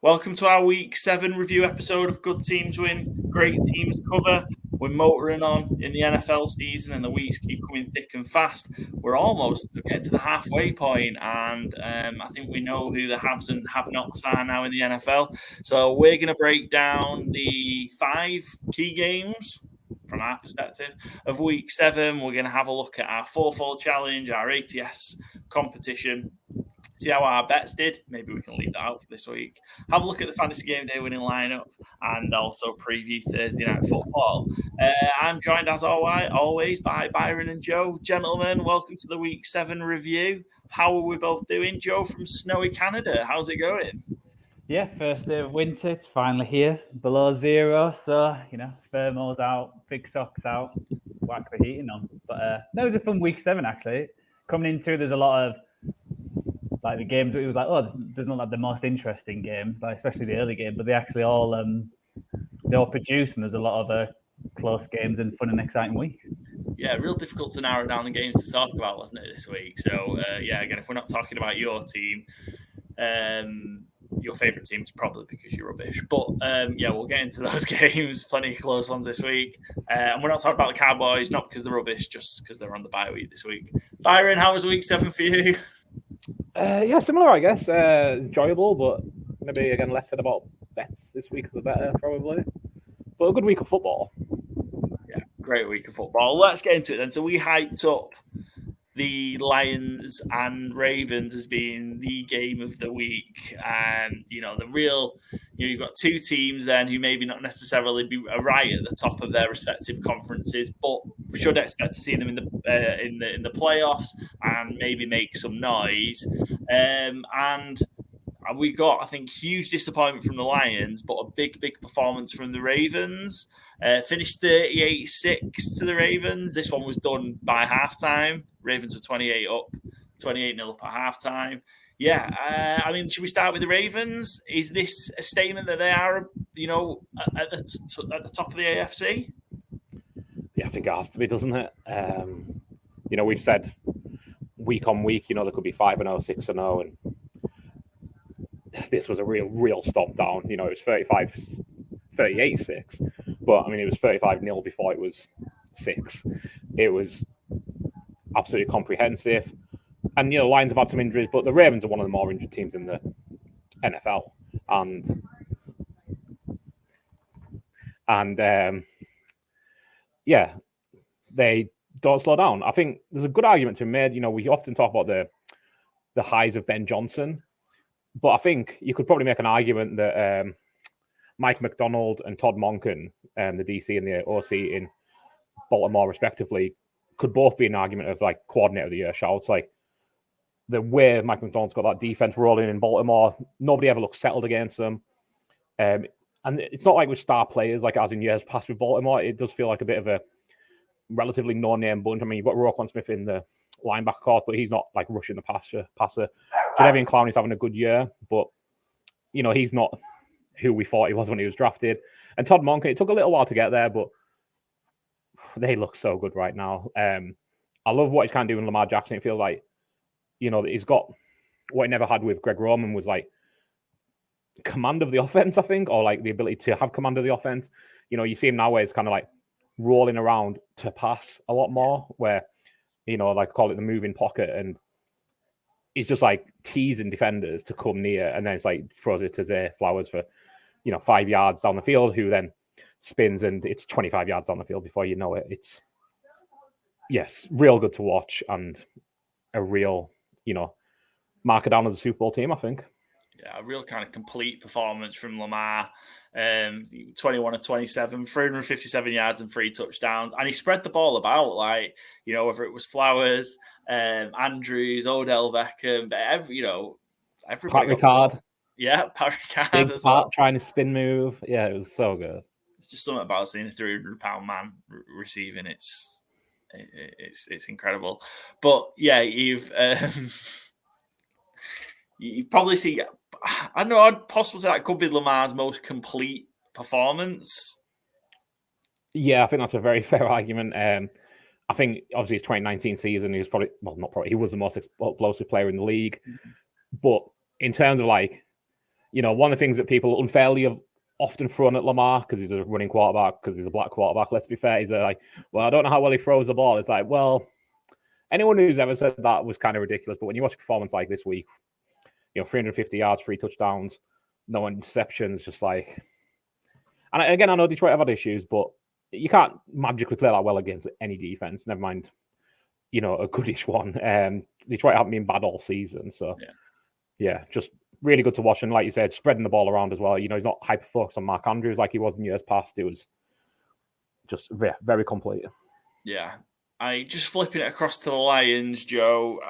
Welcome to our Week 7 review episode of Good Teams Win, Great Teams Cover. We're motoring on in the NFL season and the weeks keep coming thick and fast. We're almost getting to the halfway point, and I think we know who the haves and have-nots are now in the NFL. So we're going to break down the 5 key games from our perspective of Week 7. We're going to have a look at our FourFold challenge, our ATS competition, see how our bets did. Maybe we can leave that out for this week. Have a look at the Fantasy Gameday Winning Lineup and also preview Thursday Night Football. I'm joined, as always, by Byron and Joe. Gentlemen, welcome to the Week 7 review. How are we both doing? Joe from snowy Canada, how's it going? Yeah, first day of winter. It's finally here, below zero. So, thermals out, big socks out, whack the heating on. But that was a fun Week 7, actually. Coming into, there's a lot of like the games, it was like, there's not like the most interesting games, like especially the early game, but they actually all produce, and there's a lot of close games and fun and exciting week. Yeah, real difficult to narrow down the games to talk about, wasn't it, this week? So, again, if we're not talking about your team, your favourite team is probably because you're rubbish. But, we'll get into those games. Plenty of close ones this week. And we're not talking about the Cowboys, not because they're rubbish, just because they're on the bye week this week. Byron, how was Week 7 for you? Similar, I guess. Enjoyable, but maybe, again, less said about bets this week, the better, probably. But a good week of football. Yeah, great week of football. Let's get into it then. So we hyped up the Lions and Ravens as being the game of the week. And, you've got two teams then who maybe not necessarily be right at the top of their respective conferences, but we should expect to see them in the playoffs and maybe make some noise. And we got, I think, huge disappointment from the Lions, but a big performance from the Ravens. Finished 38-6 to the Ravens. This one was done by halftime. Ravens were 28-0 up at halftime. Yeah, should we start with the Ravens? Is this a statement that they are, at the top of the AFC? Yeah, I think it has to be, doesn't it? We've said week on week, there could be 5-0, 6-0, and this was a real stomp down. It was 38-6, but it was 35-0 before it was 6. It was absolutely comprehensive. And, the Lions have had some injuries, but the Ravens are one of the more injured teams in the NFL. And they don't slow down. I think there's a good argument to be made. We often talk about the highs of Ben Johnson, but I think you could probably make an argument that Mike McDonald and Todd Monken, the DC and the OC in Baltimore, respectively, could both be an argument of like coordinator of the year shouts. Like the way Mike McDonald's got that defense rolling in Baltimore, nobody ever looks settled against them. And it's not like with star players, like as in years past with Baltimore. It does feel like a bit of a relatively no-name bunch. You've got Roquan Smith in the linebacker course, but he's not like rushing the passer. Jadeveon Clowney's having a good year, but he's not who we thought he was when he was drafted. And Todd Monken, it took a little while to get there, but they look so good right now. I love what he's kind of doing with Lamar Jackson. It feels like, he's got what he never had with Greg Roman was like command of the offense, I think, or like the ability to have command of the offense. You see him now where he's kind of like rolling around to pass a lot more, where, like call it the moving pocket, and he's just like teasing defenders to come near, and then it's like throws it to Zay Flowers for, 5 yards down the field, who then spins and it's 25 yards down the field before you know it. It's, yes, real good to watch and a real, marker down as a Super Bowl team, I think. Yeah, a real kind of complete performance from Lamar. 21 of 27, 357 yards and 3 touchdowns. And he spread the ball about, like, whether it was Flowers, Andrews, Odell Beckham, but everybody. Pat Ricard. Yeah, Pat Ricard as well. Trying to spin move. Yeah, it was so good. It's just something about seeing a 300-pound man receiving. It's incredible. But yeah, you probably see. I don't know. I'd possibly say that could be Lamar's most complete performance. Yeah, I think that's a very fair argument. I think obviously his 2019 season, he was he was the most explosive player in the league. Mm-hmm. But in terms of like, one of the things that people unfairly have often thrown at Lamar because he's a running quarterback, because he's a black quarterback. Let's be fair, he's like, well, I don't know how well he throws the ball. It's like, well, anyone who's ever said that was kind of ridiculous. But when you watch a performance like this week, 350 yards, 3 touchdowns, no interceptions, just like. And again, I know Detroit have had issues, but you can't magically play that well against any defense. Never mind, a goodish one. Detroit haven't been bad all season, so yeah, just really good to watch. And like you said, spreading the ball around as well. He's not hyper focused on Mark Andrews like he was in years past. It was just very, very complete. Yeah, I just flipping it across to the Lions, Joe.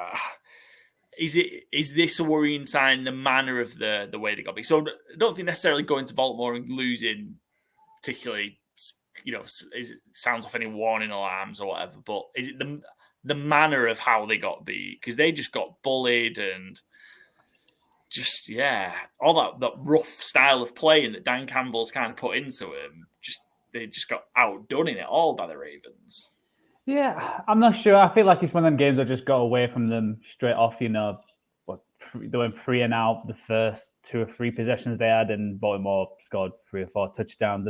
Is this a worrying sign? The manner of the way they got beat. So I don't think necessarily going to Baltimore and losing, particularly, sounds off any warning alarms or whatever. But is it the manner of how they got beat? Because they just got bullied and. Just, all that rough style of playing that Dan Campbell's kind of put into him, they just got outdone in it all by the Ravens. Yeah, I'm not sure. I feel like it's one of them games that just got away from them straight off. They went 3 and out the first 2 or 3 possessions they had, and Baltimore scored 3 or 4 touchdowns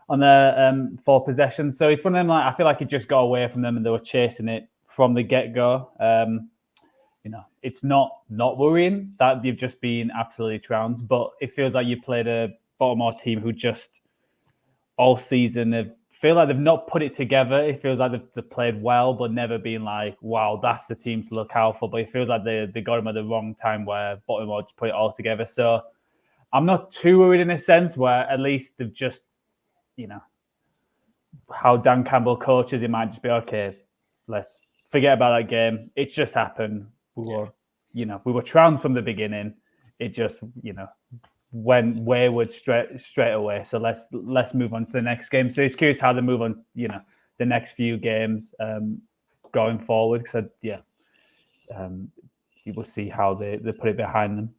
on their 4 possessions. So it's one of them, I feel like it just got away from them and they were chasing it from the get-go. It's not worrying that you've just been absolutely trounced, but it feels like you played a Baltimore team who just all season feel like they've not put it together. It feels like they've played well, but never been like, wow, that's the team to look out for. But it feels like they got them at the wrong time where Baltimore just put it all together. So I'm not too worried in a sense where at least they've just, how Dan Campbell coaches, it might just be, okay, let's forget about that game. It's just happened. We were trounced from the beginning. It just, went wayward straight away. So let's move on to the next game. So it's curious how they move on, the next few games going forward. Because you will see how they put it behind them.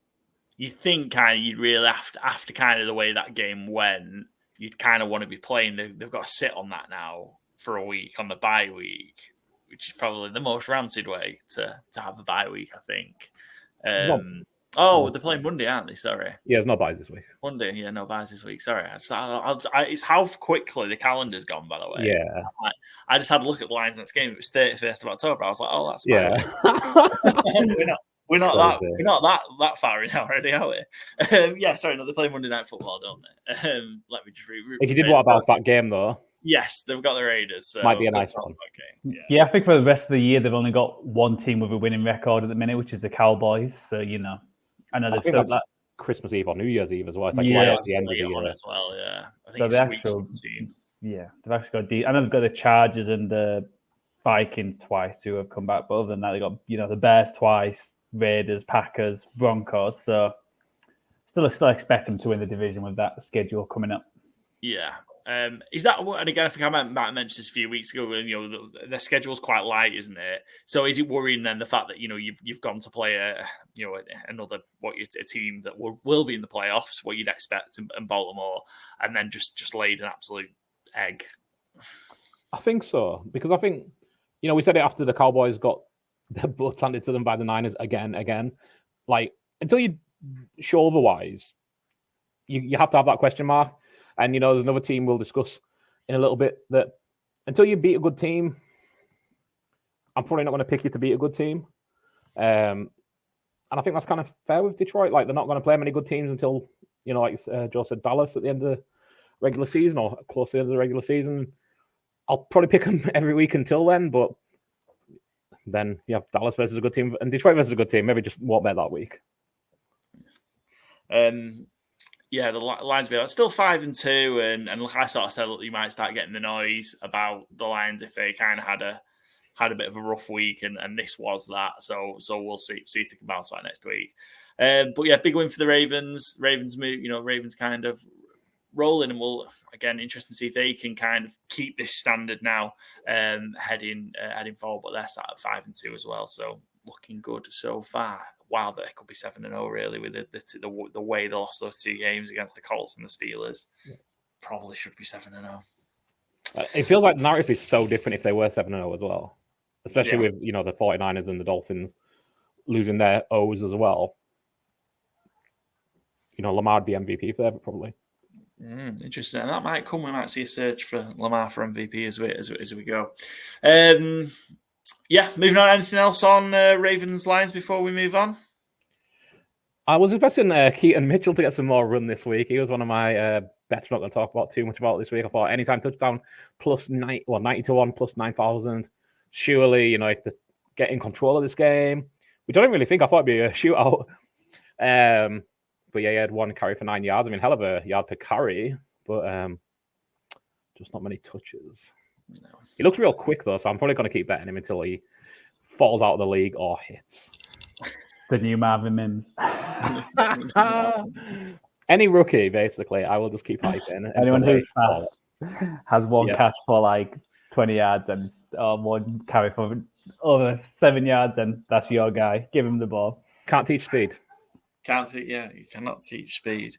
You think you'd really after kind of the way that game went, you'd kind of want to be playing. They've got to sit on that now for a week on the bye week, which is probably the most rancid way to have a bye week, I think. They're playing Monday, aren't they? Sorry. Yeah, there's no buys this week. Monday, yeah, no buys this week. Sorry. It's how quickly the calendar's gone, by the way. Yeah. I just had a look at the Lions next game. It was 31st of October. I was like, oh, that's we're not that far in already, are we? They're playing Monday Night Football, don't they? Let me just if you did what about that game, though? Yes, they've got the Raiders. So might be a nice one. Yeah, I think for the rest of the year, they've only got one team with a winning record at the minute, which is the Cowboys. So, I know they've still that Christmas Eve or New Year's Eve as well. It's like right at the end of the year as well. Yeah, I think so the actual team. Yeah, they've actually got. I know they've got the Chargers and the Vikings twice who have come back, but other than that, they got the Bears twice, Raiders, Packers, Broncos. So still expect them to win the division with that schedule coming up. Yeah. Is that, and again, I think I might have mentioned this a few weeks ago, their schedule's quite light, isn't it? So is it worrying then the fact that, you've gone to play a team that will be in the playoffs, what you'd expect in Baltimore, and then just laid an absolute egg? I think so, because I think, we said it after the Cowboys got their butts handed to them by the Niners again. Like, until you show otherwise, you have to have that question mark. And, there's another team we'll discuss in a little bit that until you beat a good team, I'm probably not going to pick you to beat a good team. And I think that's kind of fair with Detroit. Like, they're not going to play many good teams until, like Joe said, Dallas at the end of the regular season or close to the end of the regular season. I'll probably pick them every week until then, but then you have Dallas versus a good team and Detroit versus a good team. Maybe just won't bet that week. Yeah, the Lions be still 5-2, and like I sort of said, you might start getting the noise about the Lions if they kind of had a bit of a rough week, and this was that. So we'll see if they can bounce back next week. But yeah, big win for the Ravens. Ravens move, Ravens kind of rolling, and we'll again interesting to see if they can kind of keep this standard now, heading forward. But they're sat at 5-2 as well, so looking good so far. Wow, that could be 7-0 really with the way they lost those 2 games against the Colts and the Steelers. Yeah. Probably should be 7-0. It feels like the narrative is so different if they were 7-0 as well, especially with the 49ers and the Dolphins losing their O's as well. Lamar the MVP favourite probably. Interesting. And that might come. We might see a search for Lamar for MVP as we go. Moving on. Anything else on Ravens Lions before we move on? I was expecting Keaton Mitchell to get some more run this week. He was one of my bets. I'm not going to talk about too much about this week. I thought anytime touchdown plus 90 to 1 plus 9,000. Surely, if they get in control of this game, which I don't really think. I thought it'd be a shootout. But yeah, he had 1 carry for 9 yards. I mean, hell of a yard per carry, but just not many touches. No. He looks real quick though, so I'm probably going to keep betting him until he falls out of the league or hits. The new Marvin Mims. Any rookie, basically, I will just keep hyping. Anyone who's fast has 1 catch for like 20 yards and 1 carry for over 7 yards, and that's your guy. Give him the ball. Can't teach speed. You cannot teach speed.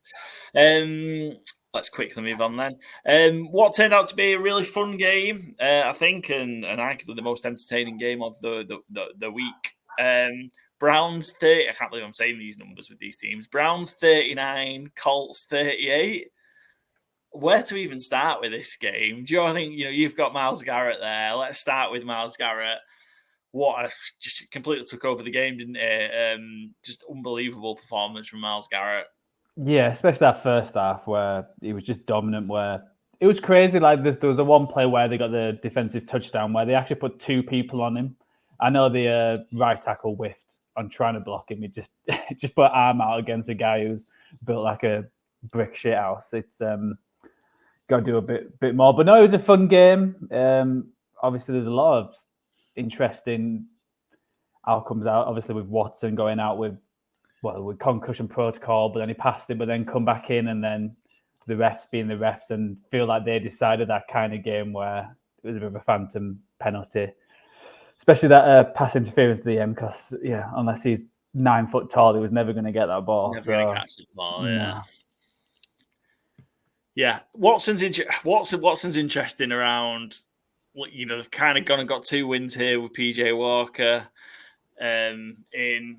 Let's quickly move on then. What turned out to be a really fun game, I think, and arguably the most entertaining game of the week. Browns 30. I can't believe I'm saying these numbers with these teams. Browns 39, Colts 38. Where to even start with this game? Do you think you've got Myles Garrett there? Let's start with Myles Garrett. Just completely took over the game, didn't it? Just unbelievable performance from Myles Garrett. Yeah, especially that first half where he was just dominant. Where it was crazy. Like there was a one play where they got the defensive touchdown where they actually put 2 people on him. I know the right tackle whiffed on trying to block him. He just put arm out against a guy who's built like a brick shit house. It's got to do a bit more. But no, it was a fun game. Obviously, there's a lot of interesting outcomes out. Obviously, with Watson going out with concussion protocol, but then he passed it, but then come back in, and then the refs being the refs and feel like they decided that kind of game where it was a bit of a phantom penalty, especially that pass interference at the end. Because unless he's 9 foot tall, he was never going to get that ball. Never going to catch the ball. Yeah. Yeah, Watson's interesting around. They've kind of gone and got 2 wins here with PJ Walker, and it's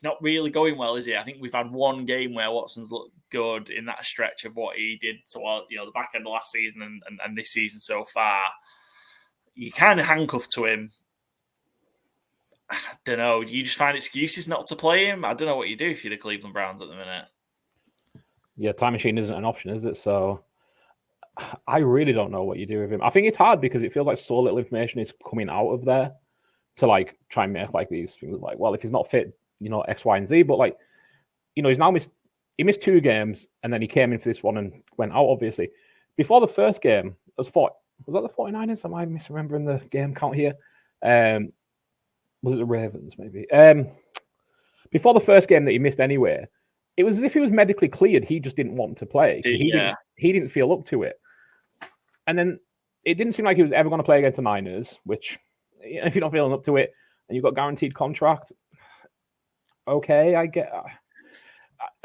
not really going well, is it? I think we've had 1 game where Watson's looked good in that stretch of what he did towards the back end of last season and this season so far. You kind of handcuffed to him. I don't know. Do you just find excuses not to play him? I don't know what you do if you're the Cleveland Browns at the minute. Yeah, time machine isn't an option, is it? So I really don't know what you do with him. I think it's hard because it feels like so little information is coming out of there to try and make these things if he's not fit, X, Y, and Z. But he's now missed 2 games and then he came in for this one and went out. Obviously, before the first game, was that the 49ers? Am I misremembering the game count here? Was it the Ravens? Maybe. Before the first game that he missed anyway, it was as if he was medically cleared. He just didn't want to play. He didn't feel up to it. And then it didn't seem like he was ever going to play against the Niners, which, if you're not feeling up to it and you've got guaranteed contract, okay, I get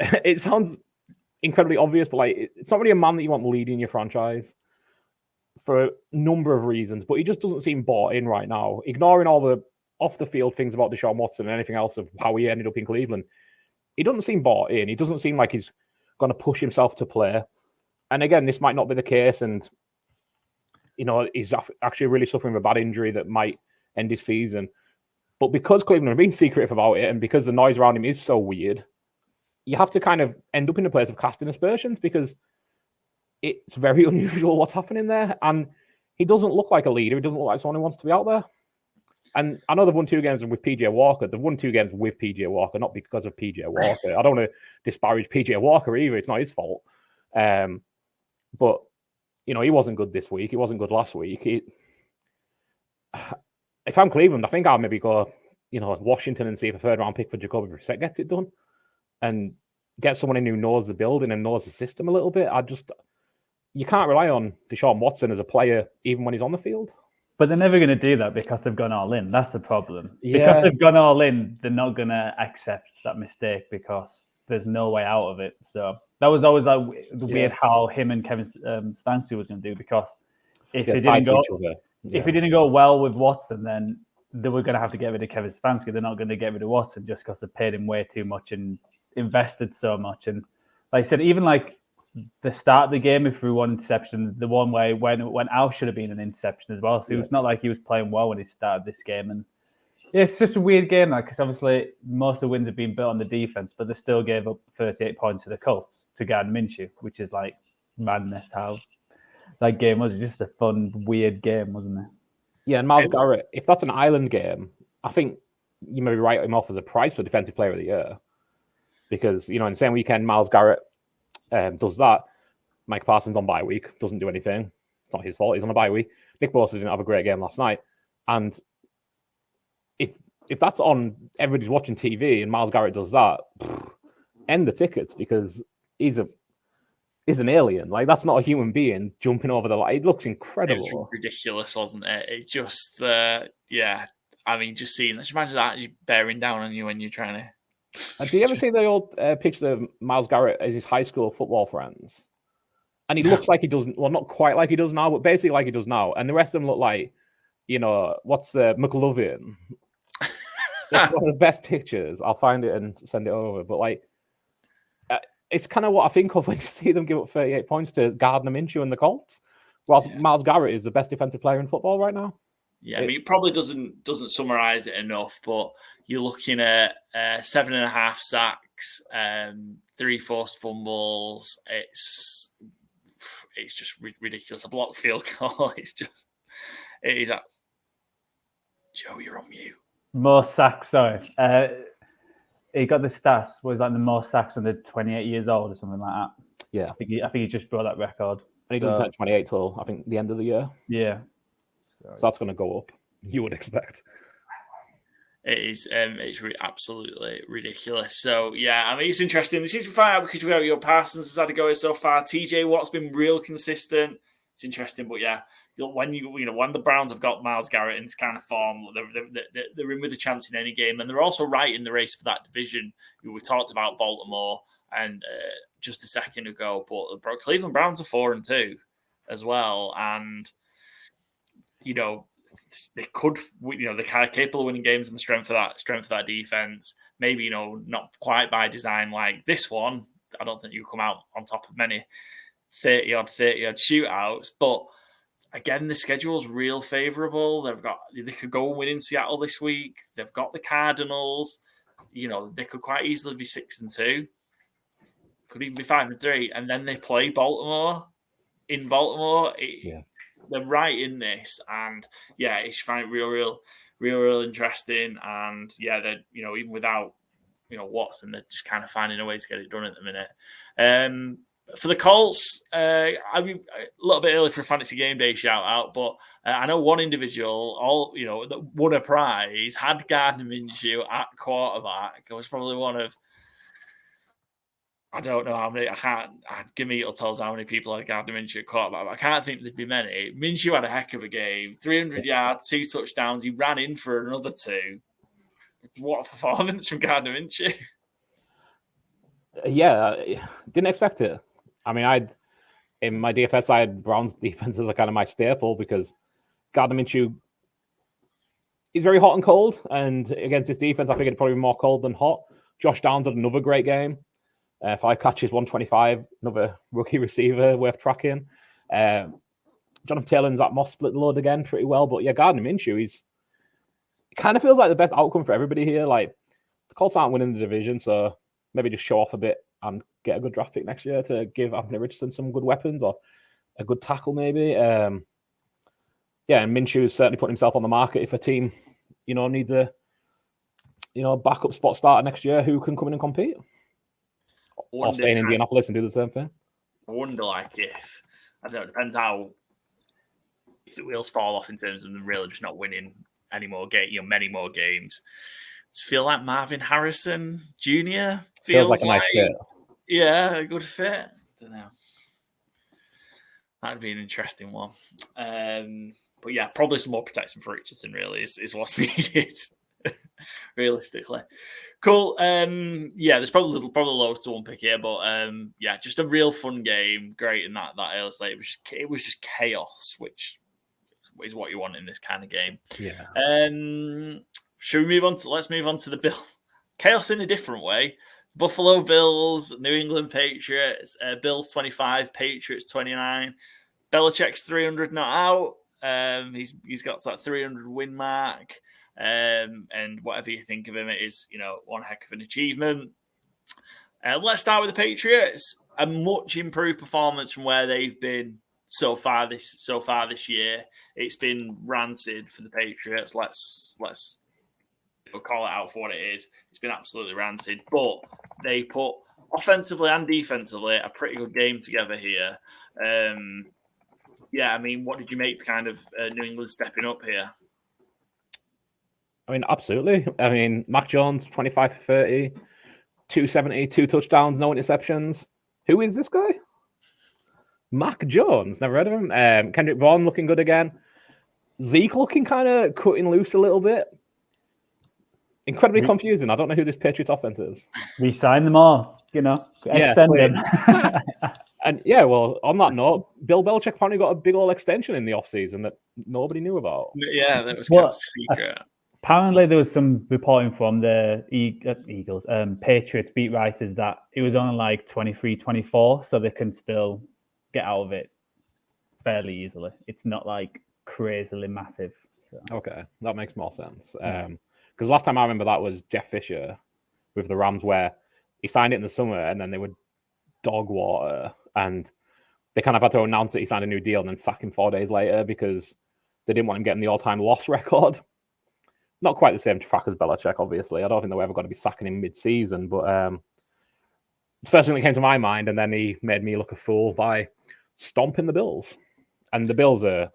it. Sounds incredibly obvious, but it's not really a man that you want leading your franchise for a number of reasons, but he just doesn't seem bought in right now. Ignoring all the off-the-field things about Deshaun Watson and anything else of how he ended up in Cleveland, he doesn't seem bought in. He doesn't seem like he's going to push himself to play. And again, this might not be the case, and he's actually really suffering a bad injury that might end his season. But because Cleveland have been secretive about it, and because the noise around him is so weird, you have to kind of end up in a place of casting aspersions because it's very unusual what's happening there. And he doesn't look like a leader. He doesn't look like someone who wants to be out there. And I know they've won 2 games with PJ Walker. They've won 2 games with PJ Walker, not because of PJ Walker. I don't want to disparage PJ Walker either. It's not his fault. But, he wasn't good this week. He wasn't good last week. If I'm Cleveland, I think I'll maybe go, Washington and see if a 3rd round pick for Jacoby Brissett gets it done and get someone in who knows the building and knows the system a little bit. You can't rely on Deshaun Watson as a player even when he's on the field. But they're never going to do that because they've gone all in. That's the problem. Yeah. Because they've gone all in, they're not going to accept that mistake because there's no way out of it. So that was always weird how him and Kevin Stefanski was going to do, because if he didn't go well with Watson, then they were going to have to get rid of Kevin Stefanski. They're not going to get rid of Watson just because they paid him way too much and invested so much. And like I said, even like the start of the game, he threw one interception, the one way when out should have been an interception as well. So it was not like he was playing well when he started this game. And yeah, it's just a weird game, like, because obviously most of the wins have been built on the defense, but they still gave up 38 points to the Colts to Gardner Minshew, which is like madness how that game was. Just a fun, weird game, wasn't it? Yeah, and Myles Garrett, if that's an island game, I think you maybe write him off as a prize for Defensive Player of the Year. Because, in the same weekend, Myles Garrett does that. Mike Parsons on bye week, doesn't do anything. It's not his fault, he's on a bye week. Nick Bosa didn't have a great game last night. And if that's on, everybody's watching TV and Myles Garrett does that, end the tickets, because he's an alien. Like, that's not a human being jumping over the line. It looks incredible. It was ridiculous, wasn't it? It just, yeah. I mean, just imagine that bearing down on you when you're trying to. Do you ever see the old picture of Myles Garrett as his high school football friends? And he looks like he does, well, not quite like he does now, but basically like he does now. And the rest of them look like, what's the McLovin? It's one of the best pictures. I'll find it and send it over. But like, it's kind of what I think of when you see them give up 38 points to Gardner Minshew and the Colts. Whilst Myles Garrett is the best defensive player in football right now. Yeah, I mean, it probably doesn't summarize it enough, but you're looking at 7.5 sacks, 3 forced fumbles. It's just ridiculous. A blocked field goal. It is. Joe, you're on mute. More sacks. Sorry, he got the stats. Was that the most sacks under 28 years old or something like that? Yeah, I think he just broke that record. And he doesn't turn 28 till I think the end of the year. Yeah. So that's going to go up. You would expect. It is. It's absolutely ridiculous. So yeah, I mean, it's interesting. This is to find out because we have your Parsons has had to go so far. TJ Watt's been real consistent. It's interesting, but yeah, when the Browns have got Myles Garrett in this kind of form, they're in with a chance in any game, and they're also right in the race for that division. We talked about Baltimore and just a second ago, but the Cleveland Browns are 4-2 as well, and they could, they're kind of capable of winning games and the strength of that defense. Maybe, not quite by design like this one. I don't think you come out on top of many 30-odd shootouts, but again, the schedule's real favorable. They could go and win in Seattle this week. They've got the Cardinals. They could quite easily be 6-2. Could even be 5-3, and then they play Baltimore in Baltimore. They're right in this, and yeah, it's fine, real interesting. And yeah, they're even without Watson, they're just kind of finding a way to get it done at the minute. For the Colts, I mean, a little bit early for a Fantasy Gameday shout out, but I know one individual, that won a prize, had Gardner Minshew at quarterback. It was probably one of, I don't know how many. I can't. Gamee'll tell us how many people had Gardner Minshew at quarterback, but I can't think there'd be many. Minshew had a heck of a game. 300 yards, 2 touchdowns. He ran in for another 2. What a performance from Gardner Minshew! Yeah, didn't expect it. I mean, in my DFS, I had Browns defense as kind of my staple because Gardner Minshew is very hot and cold, and against this defense, I figured it'd probably be more cold than hot. Josh Downs had another great game. 5 catches, 125, another rookie receiver worth tracking. Jonathan Taylor and Zach Moss split the load again pretty well. But yeah, Gardner Minshew, it kind of feels like the best outcome for everybody here. Like, the Colts aren't winning the division, so maybe just show off a bit and get a good draft pick next year to give Anthony Richardson some good weapons or a good tackle maybe. And Minshew's certainly putting himself on the market if a team, needs a, backup spot starter next year who can come in and compete. Or stay in Indianapolis and do the same thing. I wonder, if I don't know, it depends how if the wheels fall off in terms of them really just not winning any more many more games. Does it feel like Marvin Harrison Jr. feels like a nice fit? Yeah, a good fit. I don't know. That'd be an interesting one. But yeah, probably some more protection for Richardson. Really is what's needed. Realistically. Cool. There's probably loads to unpick here, but just a real fun game. Great in that early slate. It was just chaos, which is what you want in this kind of game. Yeah. Should we move on? Let's move on to the Bill. Chaos in a different way. Buffalo Bills, New England Patriots, Bills 25, Patriots 29. Belichick's 300 not out. He's got that 300 win mark. And whatever you think of him, it is, one heck of an achievement. Let's start with the Patriots. A much improved performance from where they've been so far this year. It's been rancid for the Patriots. Let's call it out for what it is. It's been absolutely rancid, but they put offensively and defensively a pretty good game together here. What did you make to kind of New England stepping up here? Absolutely. Mac Jones, 25 for 30, 270, 2 touchdowns, no interceptions. Who is this guy? Mac Jones. Never heard of him. Kendrick Bourne looking good again. Zeke looking kind of cutting loose a little bit. Incredibly confusing. I don't know who this Patriots offense is. Resign them all, extend them. And on that note, Bill Belichick apparently got a big old extension in the offseason that nobody knew about. Yeah, that was kind of secret. Apparently, there was some reporting from the Patriots beat writers that it was only like 23-24, so they can still get out of it fairly easily. It's not like crazily massive. So. Okay, that makes more sense. Because last time I remember that was Jeff Fisher with the Rams, where he signed it in the summer and then they would dog water, and they kind of had to announce that he signed a new deal and then sack him 4 days later because they didn't want him getting the all-time loss record. Not quite the same track as Belichick, obviously. I don't think they were ever going to be sacking him mid-season, but it's the first thing that came to my mind, and then he made me look a fool by stomping the Bills. And the Bills are...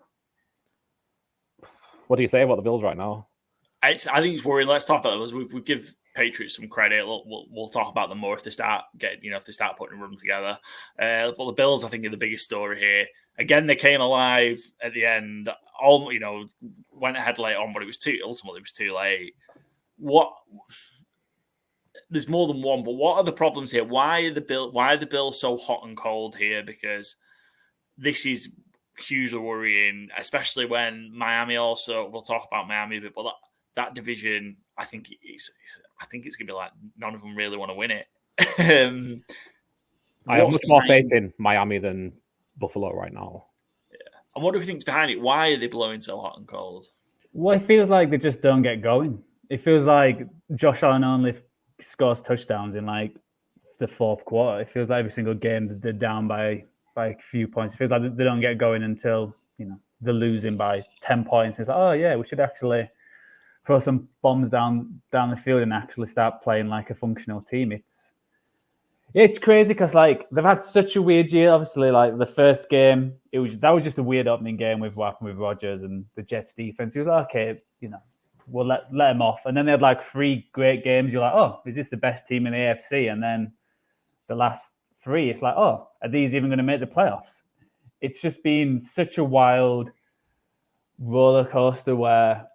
What do you say about the Bills right now? I think it's worrying. Let's talk about those. We give Patriots some credit. We'll talk about them more if they start putting a run together. But the Bills, I think, are the biggest story here. Again, they came alive at the end. Went ahead late on, but ultimately it was too late. There's more than one, but what are the problems here? Why are the Bills so hot and cold here? Because this is hugely worrying, especially when Miami also. We'll talk about Miami a bit, but that division, I think it's going to be like none of them really want to win it. I have much more faith in Miami than Buffalo right now. Yeah. And what do we think's behind it? Why are they blowing so hot and cold? Well, it feels like they just don't get going. It feels like Josh Allen only scores touchdowns in like the fourth quarter. It feels like every single game they're down by a few points. It feels like they don't get going until they're losing by 10 points. It's like, oh yeah, we should actually throw some bombs down the field and actually start playing like a functional team. It's crazy because like they've had such a weird year. Obviously, like the first game, that was just a weird opening game with Rodgers and the Jets defense. He was like, okay, we'll let them off. And then they had like 3 great games. You're like, oh, is this the best team in the AFC? And then the last 3, it's like, oh, are these even going to make the playoffs? It's just been such a wild roller coaster where,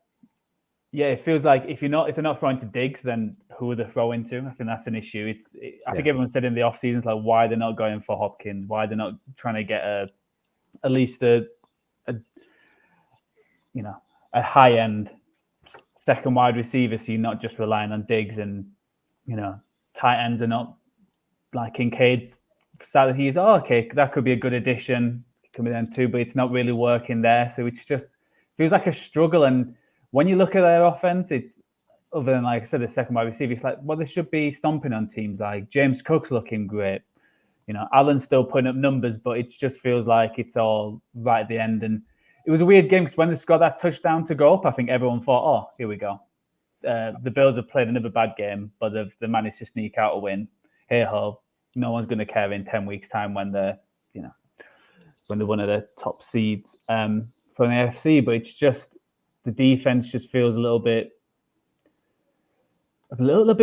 yeah, it feels like if they're not throwing to Diggs, then who are they throwing to? I think that's an issue. I think everyone said in the off season, like why they're not going for Hopkins, why they're not trying to get at least a high end second wide receiver, so you're not just relying on Diggs, and tight ends are not like Kincaid started to use. Oh, okay, that could be a good addition. It could be them too, but it's not really working there. So it's just feels like a struggle. And when you look at their offense, it's other than, like I said, the second wide receiver, it's like, well, they should be stomping on teams. Like James Cook's looking great. Allen's still putting up numbers, but it just feels like it's all right at the end. And it was a weird game because when they scored that touchdown to go up, I think everyone thought, oh, here we go. The Bills have played another bad game, but they've managed to sneak out a win. Hey ho, no one's going to care in 10 weeks' time when they're one of the top seeds from the AFC. But it's just the defense just feels a little bit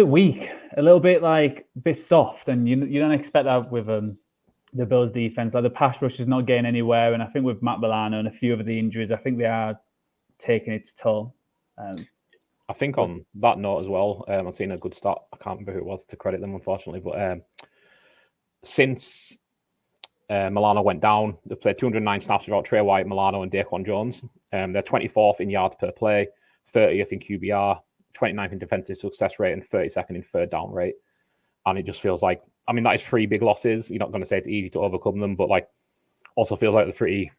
weak, a little bit like a bit soft, and you don't expect that with the Bills defense. Like the pass rush is not getting anywhere, and I think with Matt Milano and a few of the injuries, I think they are taking its toll. I think on that note as well, I've seen a good stat. I can't remember who it was to credit them, unfortunately, but since Milano went down, they played 209 snaps without Trey White, Milano, and Daquan Jones. They're 24th in yards per play, 30th in QBR, 29th in defensive success rate, and 32nd in third down rate. And it just feels like, I mean, that is 3 big losses. You're not going to say it's easy to overcome them, but like, also feels like the pretty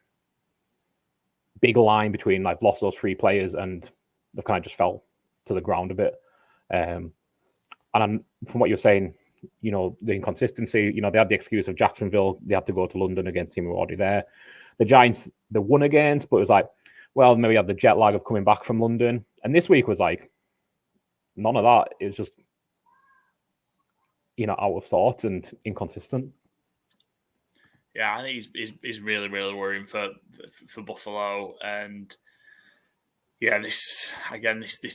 big line between like lost those 3 players and they've kind of just fell to the ground a bit. And from what you're saying, you know, the inconsistency, you know, they had the excuse of Jacksonville. They had to go to London against a team who were already there. The Giants, they won against, but it was like, well, maybe had the jet lag of coming back from London. And this week was like, none of that. It was just, you know, out of thought and inconsistent. Yeah, I think he's really, really worrying for Buffalo. And yeah, this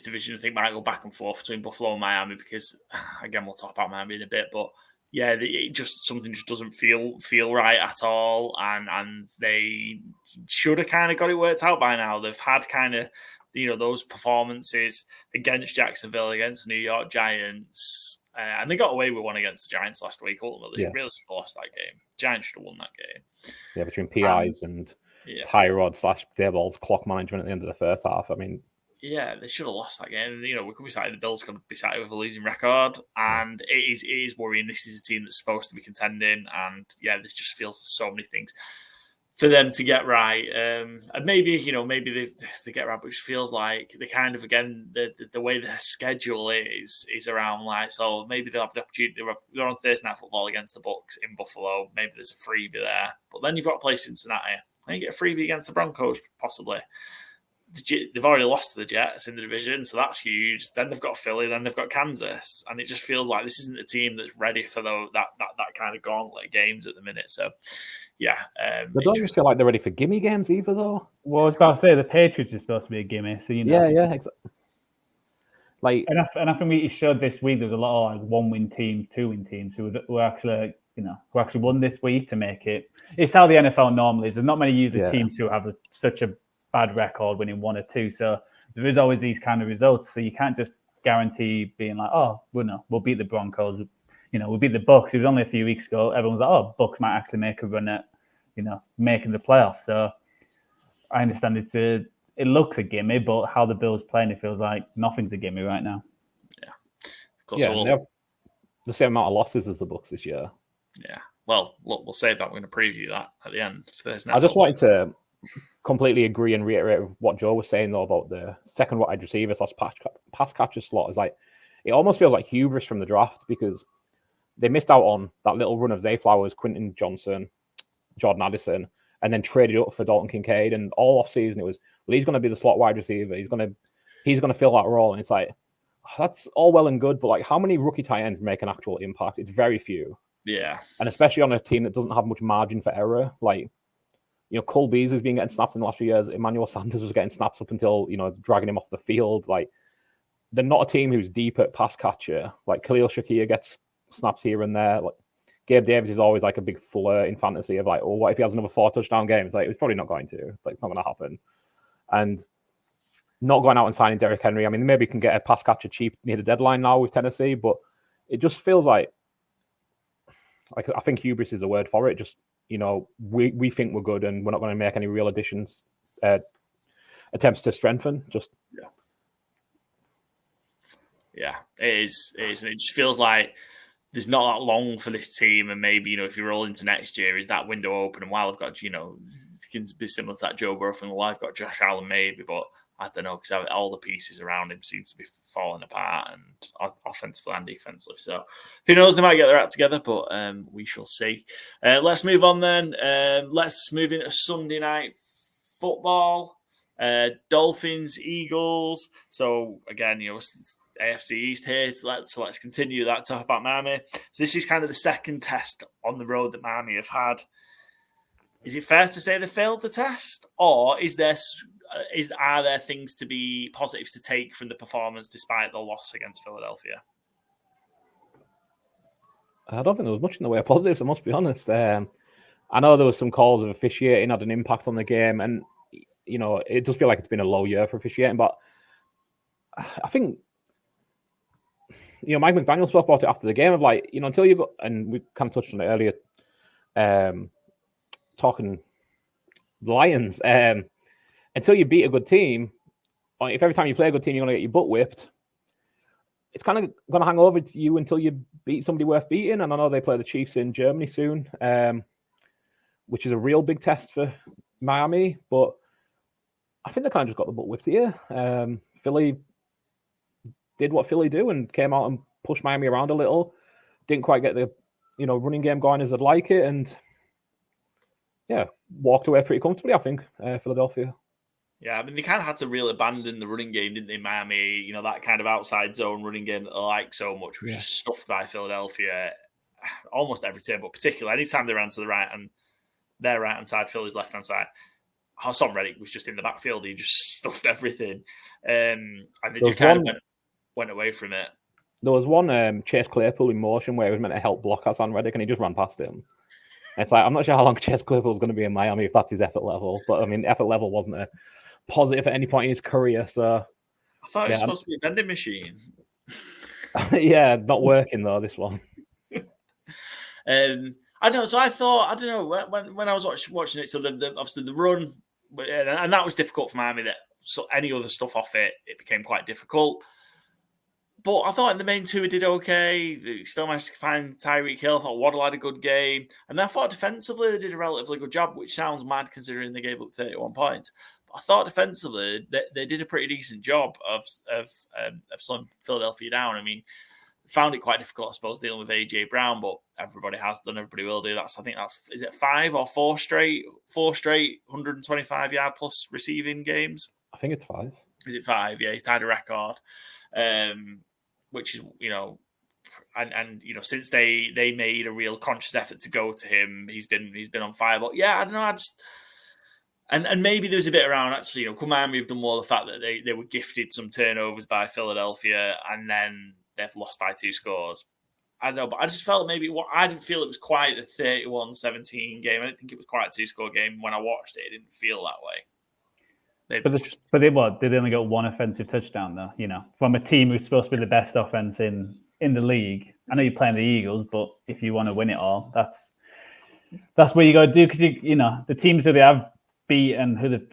division I think might go back and forth between Buffalo and Miami because, again, we'll talk about Miami in a bit, but yeah, something just doesn't feel right at all, and they should have kind of got it worked out by now. They've had kind of, you know, those performances against Jacksonville, against the New York Giants, and they got away with one against the Giants last week. Ultimately, they really should have lost that game. Giants should have won that game. Yeah, between PIs and Tyrod / Dayball's clock management at the end of the first half. I mean, yeah, they should have lost that game. You know, we could be sat. The Bills could be sat with a losing record, and it is worrying. This is a team that's supposed to be contending, and yeah, this just feels so many things for them to get right. And maybe, you know, maybe they get right, but it just feels like they kind of, again, the way their schedule is around like, so maybe they'll have the opportunity. They're on Thursday Night Football against the Bucs in Buffalo. Maybe there's a freebie there, but then you've got to play Cincinnati. Then you get a freebie against the Broncos, possibly. They've already lost to the Jets in the division, so that's huge. Then they've got Philly, then they've got Kansas, and it just feels like this isn't a team that's ready for that kind of gauntlet games at the minute. So, yeah, they don't just feel like they're ready for gimme games either, though. Well, I was about to say the Patriots are supposed to be a gimme, so you know. Yeah, exactly. Like, and I think we showed this week there's a lot of like 1-win teams, 2-win teams who actually, you know, who actually won this week to make it. It's how the NFL normally is. There's not many usually teams who have such a bad record winning 1 or 2. So there is always these kind of results. So you can't just guarantee being like, oh, we'll beat the Broncos. You know, we'll beat the Bucs. It was only a few weeks ago. Everyone's like, oh, Bucs might actually make a run at, you know, making the playoffs. So I understand it looks a gimme, but how the Bills playing, it feels like nothing's a gimme right now. Yeah. They have the same amount of losses as the Bucs this year. Yeah. Well, look, we'll save that. We're going to preview that at the end. I just wanted to completely agree and reiterate with what Joe was saying though about the second wide receiver / pass catcher slot. Is like, it almost feels like hubris from the draft because they missed out on that little run of Zay Flowers, Quentin Johnson, Jordan Addison, and then traded up for Dalton Kincaid. And all off season it was, well, he's going to be the slot wide receiver. He's going to fill that role. And it's like, that's all well and good, but like, how many rookie tight ends make an actual impact? It's very few. Yeah, and especially on a team that doesn't have much margin for error, like. You know, Cole Beasley's been getting snaps in the last few years. Emmanuel Sanders was getting snaps up until, you know, dragging him off the field. Like, they're not a team who's deep at pass catcher. Like, Khalil Shakir gets snaps here and there. Like, Gabe Davis is always like a big flirt in fantasy of like, oh, what if he has another 4 touchdown game? It's like, it's probably not going to. Like, it's not going to happen. And not going out and signing Derrick Henry. I mean, maybe can get a pass catcher cheap near the deadline now with Tennessee, but it just feels like I think hubris is a word for it. Just, you know, we think we're good and we're not going to make any real additions, attempts to strengthen. Just yeah, it is. It is. And it just feels like there's not that long for this team. And maybe, you know, if you roll into next year, is that window open? And while I've got, you know, it can be similar to that Joe Burrow thing. Well, I've got Josh Allen maybe, but I don't know, because all the pieces around him seem to be falling apart, and offensively and defensively. So who knows? They might get their act together, but we shall see. Let's move on then. Let's move into Sunday night football. Dolphins, Eagles. So again, you know, AFC East here. So let's continue that talk about Miami. So this is kind of the second test on the road that Miami have had. Is it fair to say they failed the test, or are there things to be positives to take from the performance despite the loss against Philadelphia? I don't think there was much in the way of positives, I must be honest. I know there was some calls of officiating had an impact on the game, and you know, it does feel like it's been a low year for officiating, but I think, you know, Mike McDaniel spoke about it after the game of like, you know, until you go, and we kind of touched on it earlier, talking the Lions, until you beat a good team, or if every time you play a good team, you're going to get your butt whipped, it's kind of going to hang over to you until you beat somebody worth beating. And I know they play the Chiefs in Germany soon, which is a real big test for Miami. But I think they kind of just got the butt whipped here. Philly did what Philly do and came out and pushed Miami around a little. Didn't quite get the running game going as I'd like it, and walked away pretty comfortably, I think, Philadelphia. Yeah, I mean, they kind of had to really abandon the running game, didn't they, Miami? That kind of outside zone running game that they like so much was just stuffed by Philadelphia almost every time, but particularly anytime they ran to the right and their right-hand side, Philly's left-hand side, Hassan Reddick was just in the backfield. He just stuffed everything. And they just kind of went away from it. There was one Chase Claypool in motion where he was meant to help block Hassan Reddick and he just ran past him. It's like, I'm not sure how long Chase Claypool is going to be in Miami if that's his effort level. But, I mean, effort level wasn't a positive at any point in his career. So I thought it was supposed to be a vending machine. Yeah, not working, though, this one. I know. So I thought, I don't know, when I was watching it, so obviously the run, and that was difficult for Miami. So any other stuff off it became quite difficult. But I thought in the main two, he did okay. They still managed to find Tyreek Hill. I thought Waddle had a good game. And I thought defensively, they did a relatively good job, which sounds mad considering they gave up 31 points. But I thought defensively, they did a pretty decent job of slowing Philadelphia down. I mean, found it quite difficult, I suppose, dealing with A.J. Brown, but everybody has done, everybody will do. Is it 5 or 4 straight 125-yard plus receiving games? I think it's 5. Is it 5? Yeah, he's tied a record. Which is, and since they made a real conscious effort to go to him, he's been on fire. But yeah, I don't know. And maybe there's a bit around actually. Miami have done more the fact that they were gifted some turnovers by Philadelphia, and then they've lost by 2 scores. I don't know, but I just felt I didn't feel it was quite a 31-17 game. I didn't think it was quite a 2-score game. When I watched it, it didn't feel that way. But they only got 1 offensive touchdown, though. From a team who's supposed to be the best offense in the league. I know you're playing the Eagles, but if you want to win it all, that's what you got to do. Because the teams who they have beat and who the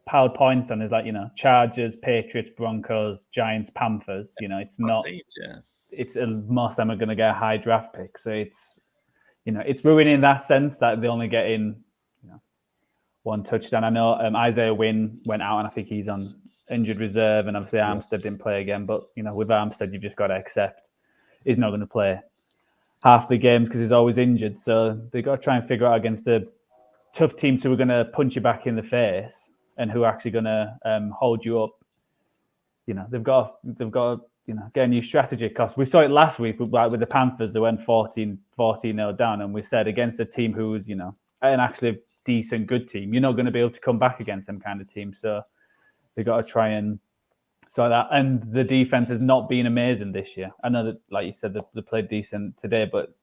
piled points on is like Chargers, Patriots, Broncos, Giants, Panthers. It's not. Teams, yeah. It's most of them are going to get a high draft pick, so it's ruining in that sense that they only get in 1 touchdown. I know Isaiah Wynn went out, and I think he's on injured reserve, and obviously Armstead didn't play again. But with Armstead, you've just got to accept he's not going to play half the games because he's always injured. So they've got to try and figure out against the tough teams who are going to punch you back in the face and who are actually going to hold you up. They've got to get a new strategy. Because we saw it last week with the Panthers. They went 14-0 down, and we said against a team who was an actually decent, good team, you're not going to be able to come back against them kind of team. So they got to try and sort that. And the defense has not been amazing this year. I know that, like you said, they played decent today, but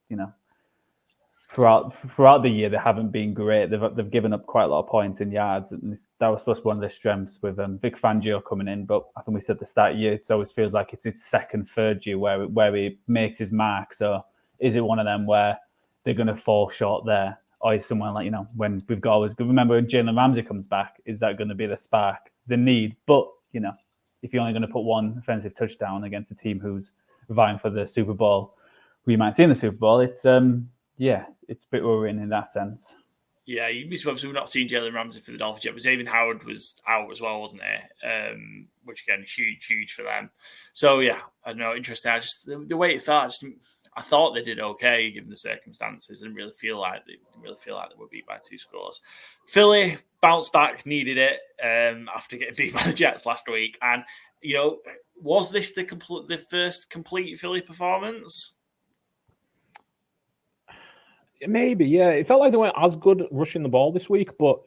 throughout the year they haven't been great. They've given up quite a lot of points in yards, and that was supposed to be one of their strengths with Vic Fangio coming in. But I think we said at the start of the year, it always feels like it's its second, third year where he makes his mark. So is it one of them where they're going to fall short there? Or is someone like, when we've got always remember when Jalen Ramsey comes back, is that going to be the spark, the need? But, if you're only going to put 1 offensive touchdown against a team who's vying for the Super Bowl, who you might see in the Super Bowl, it's a bit worrying in that sense. Yeah, you'd be surprised we've not seen Jalen Ramsey for the Dolphins yet, but Xavier Howard was out as well, wasn't he? Which again, huge for them. So yeah, I don't know, interesting. The way it felt, I thought they did okay given the circumstances. I didn't really feel like they were beat by 2 scores. Philly bounced back, needed it after getting beat by the Jets last week. And was this the first complete Philly performance? Maybe, yeah. It felt like they weren't as good rushing the ball this week, but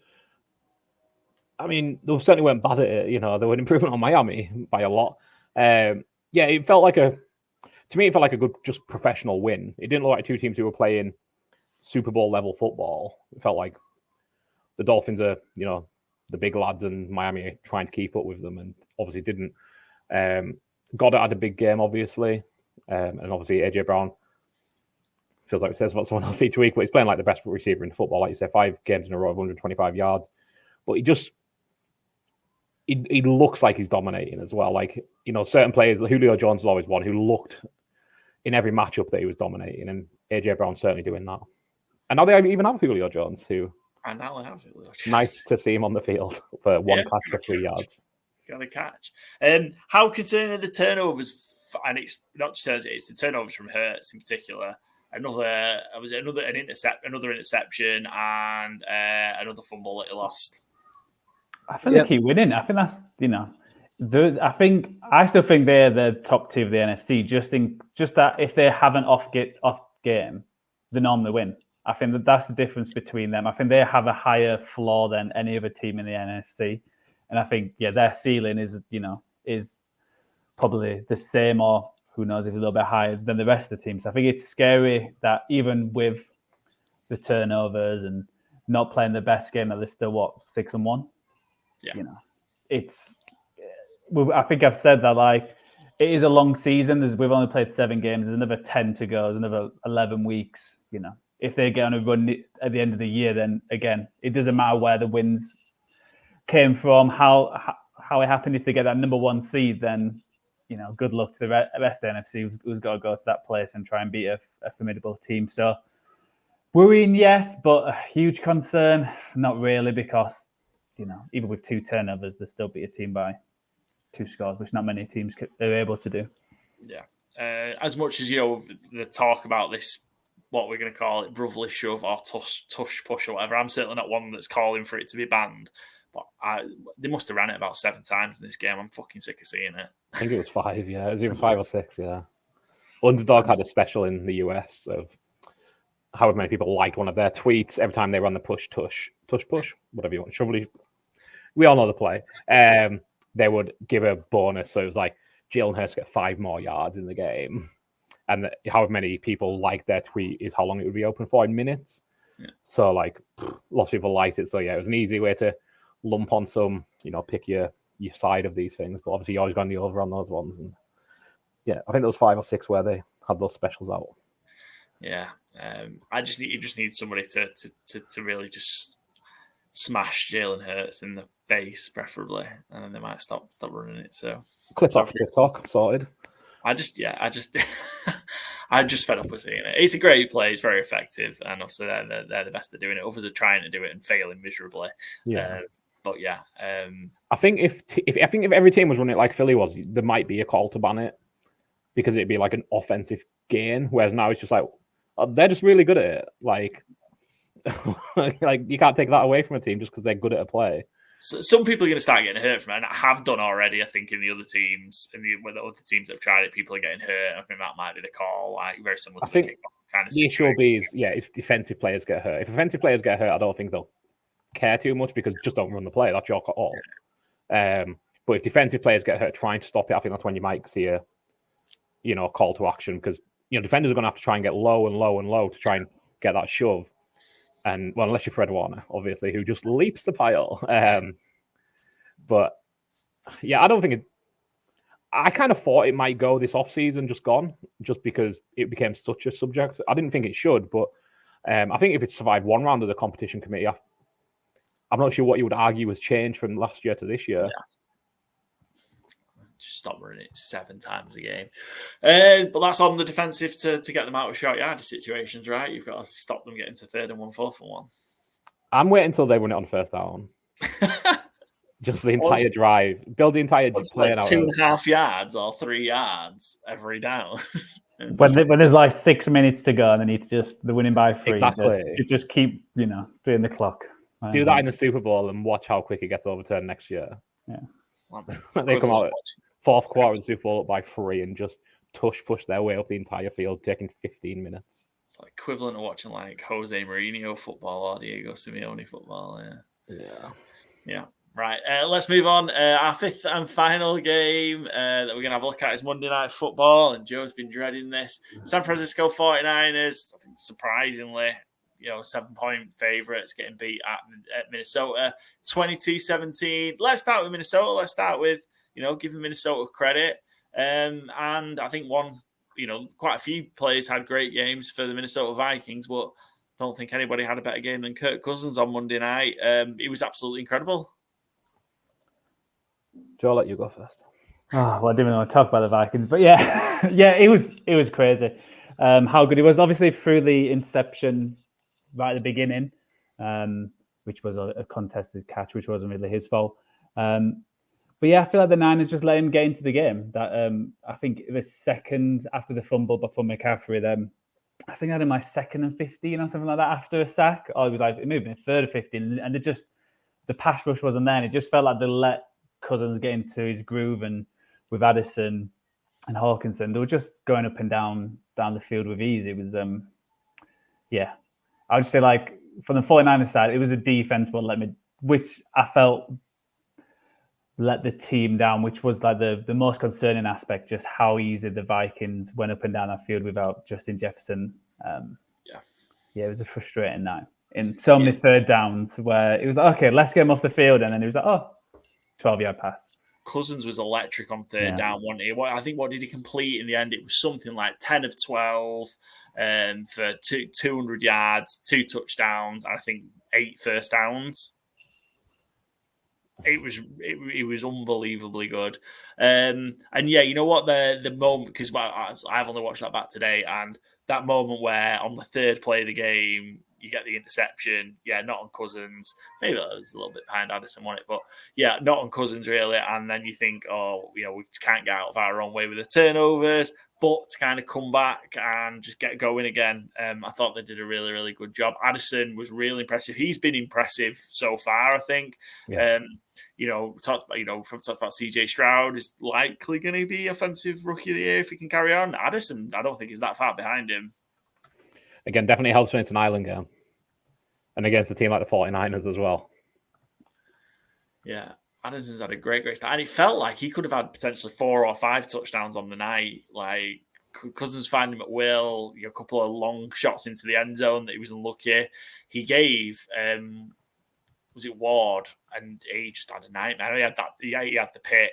I mean, they certainly weren't bad at it. They were an improvement on Miami by a lot. It felt like to me, it felt like a good, just professional win. It didn't look like 2 teams who were playing Super Bowl level football. It felt like the Dolphins are, the big lads, and Miami are trying to keep up with them, and obviously didn't. Goddard had a big game, obviously, and obviously AJ Brown feels like it says about someone else each week, but he's playing like the best receiver in football. Like you said, 5 games in a row of 125 yards, but he he looks like he's dominating as well. Like, certain players, Julio Jones is always one who looked in every matchup that he was dominating, and AJ Brown's certainly doing that. And now they even have Julio Jones, who And now they have Julio Jones. Nice to see him on the field for one catch for 3 yards. Got a catch. How concerning are the turnovers? And it's not just turnovers, it's the turnovers from Hurts in particular. Another interception and another fumble that he lost. I think they keep winning. I think that's I still think they're the top two of the NFC. Just that if they have an off game, they normally win. I think that's the difference between them. I think they have a higher floor than any other team in the NFC, and I think their ceiling is probably the same, or who knows, if a little bit higher than the rest of the teams. I think it's scary that even with the turnovers and not playing the best game, that they're still 6-1. Yeah, I think I've said that it is a long season. We've only played 7 games. There's another 10 to go. There's another 11 weeks. If they get on a run at the end of the year, then again, it doesn't matter where the wins came from, how it happened. If they get that number 1 seed, then good luck to the rest of the NFC who's got to go to that place and try and beat a formidable team. So worrying, yes, but a huge concern, not really, because even with 2 turnovers, they still beat a team by 2 scores, which not many teams are able to do. Yeah, as much as the talk about this, what we're going to call it, brotherly shove or tush push or whatever. I'm certainly not one that's calling for it to be banned, but they must have ran it about 7 times in this game. I'm fucking sick of seeing it. I think it was 5, yeah. It was even 5 or 6, yeah. Underdog had a special in the US of however many people liked one of their tweets every time they ran the push, whatever you want, shovelly. We all know the play. They would give a bonus, so it was like Jalen Hurts get 5 more yards in the game. And however many people liked their tweet is how long it would be open for in minutes. Yeah. So lots of people liked it. So it was an easy way to lump on some, pick your side of these things. But obviously you always gone the over on those ones. And I think there was 5 or 6 where they had those specials out. Yeah. You just need somebody to really just smash Jalen Hurts in the face, preferably, and then they might stop running it. So clip off TikTok sorted. I'm just fed up with seeing it. It's a great play. It's very effective, and obviously they're the best at doing it. Others are trying to do it and failing miserably. Yeah, I think if every team was running it like Philly was, there might be a call to ban it because it'd be like an offensive gain. Whereas now it's just they're just really good at it. Like you can't take that away from a team just because they're good at a play. So some people are going to start getting hurt from it, and have done already. I think in the other teams, with the other teams that have tried it, people are getting hurt. I think that might be the call, very similar to the kickoff kind of situation. The issue will be if defensive players get hurt. If offensive players get hurt, I don't think they'll care too much because just don't run the play. That's your call. But if defensive players get hurt trying to stop it, I think that's when you might see a call to action because defenders are going to have to try and get low and low and low to try and get that shove. And unless you're Fred Warner, obviously, who just leaps the pile. But I don't think I kind of thought it might go this offseason, just because it became such a subject. I didn't think it should, but I think if it survived 1 round of the competition committee, I'm not sure what you would argue has changed from last year to this year. Yeah. Just stop running it 7 times a game. But that's on the defensive to get them out of short yardage situations, right? You've got to stop them getting to 3rd and 1, 4th and 1. I'm waiting until they run it on 1st down. Just the entire drive. Build the entire play out. 2.5 yards or 3 yards every down. when there's 6 minutes to go and they need to they're winning by 3. Exactly. Just keep, doing the clock. Do that in the Super Bowl and watch how quick it gets overturned next year. Yeah. They come out 4th quarter of the Super Bowl up by 3 and just push their way up the entire field, taking 15 minutes. It's equivalent of watching Jose Mourinho football or Diego Simeone football. Yeah. Right. Let's move on. Our 5th and final game that we're going to have a look at is Monday Night Football, and Joe's been dreading this. San Francisco 49ers, I think surprisingly, 7-point favorites getting beat at Minnesota, 22-17. Let's start with Minnesota. Let's start with giving Minnesota credit. And I think quite a few players had great games for the Minnesota Vikings, but I don't think anybody had a better game than Kirk Cousins on Monday night. He was absolutely incredible. Joe, I'll let you go first. Oh, well, I didn't even want to talk about the Vikings, but yeah, yeah, it was crazy. How good he was. Obviously, through the interception right at the beginning, which was a contested catch, which wasn't really his fault. But yeah, I feel like the Niners just let him get into the game. That I think the second after the fumble before McCaffrey, I think I had him like 2nd and 15 or something like that after a sack. Or it was like maybe 3rd and 15, and the pass rush wasn't there. And it just felt like they let Cousins get into his groove, and with Addison and Hawkinson, they were just going up and down the field with ease. It was yeah. I would say like from the 49ers side, it was a defense which I felt let the team down, which was like the most concerning aspect, just how easy the Vikings went up and down that field without Justin Jefferson. Yeah, it was a frustrating night. In so many third downs where it was like, okay, let's get him off the field. And then it was like, 12-yard pass. Cousins was electric on third down, wasn't he? I think, what did he complete in the end? It was something like 10 of 12 for 200 yards, 2 touchdowns, and I think 8 first downs. It was unbelievably good. And yeah, you know what? The moment, because I've only watched that back today, and that moment where on the 3rd play of the game, you get the interception. Yeah, not on Cousins. Maybe that was a little bit behind Addison on it, but yeah, not on Cousins really. And then you think, we can't get out of our own way with the turnovers, but to kind of come back and just get going again, I thought they did a really, really good job. Addison was really impressive. He's been impressive so far, I think. Yeah. Talked about CJ Stroud is likely going to be offensive rookie of the year if he can carry on. Addison, I don't think is that far behind him. Again, definitely helps when it's an island game. And against a team like the 49ers as well. Yeah. Addison's had a great start. And it felt like he could have had potentially 4 or 5 touchdowns on the night. Like, Cousins found him at will. A couple of long shots into the end zone that he was unlucky. He gave, was it Ward? And he just had a nightmare. He had the pick.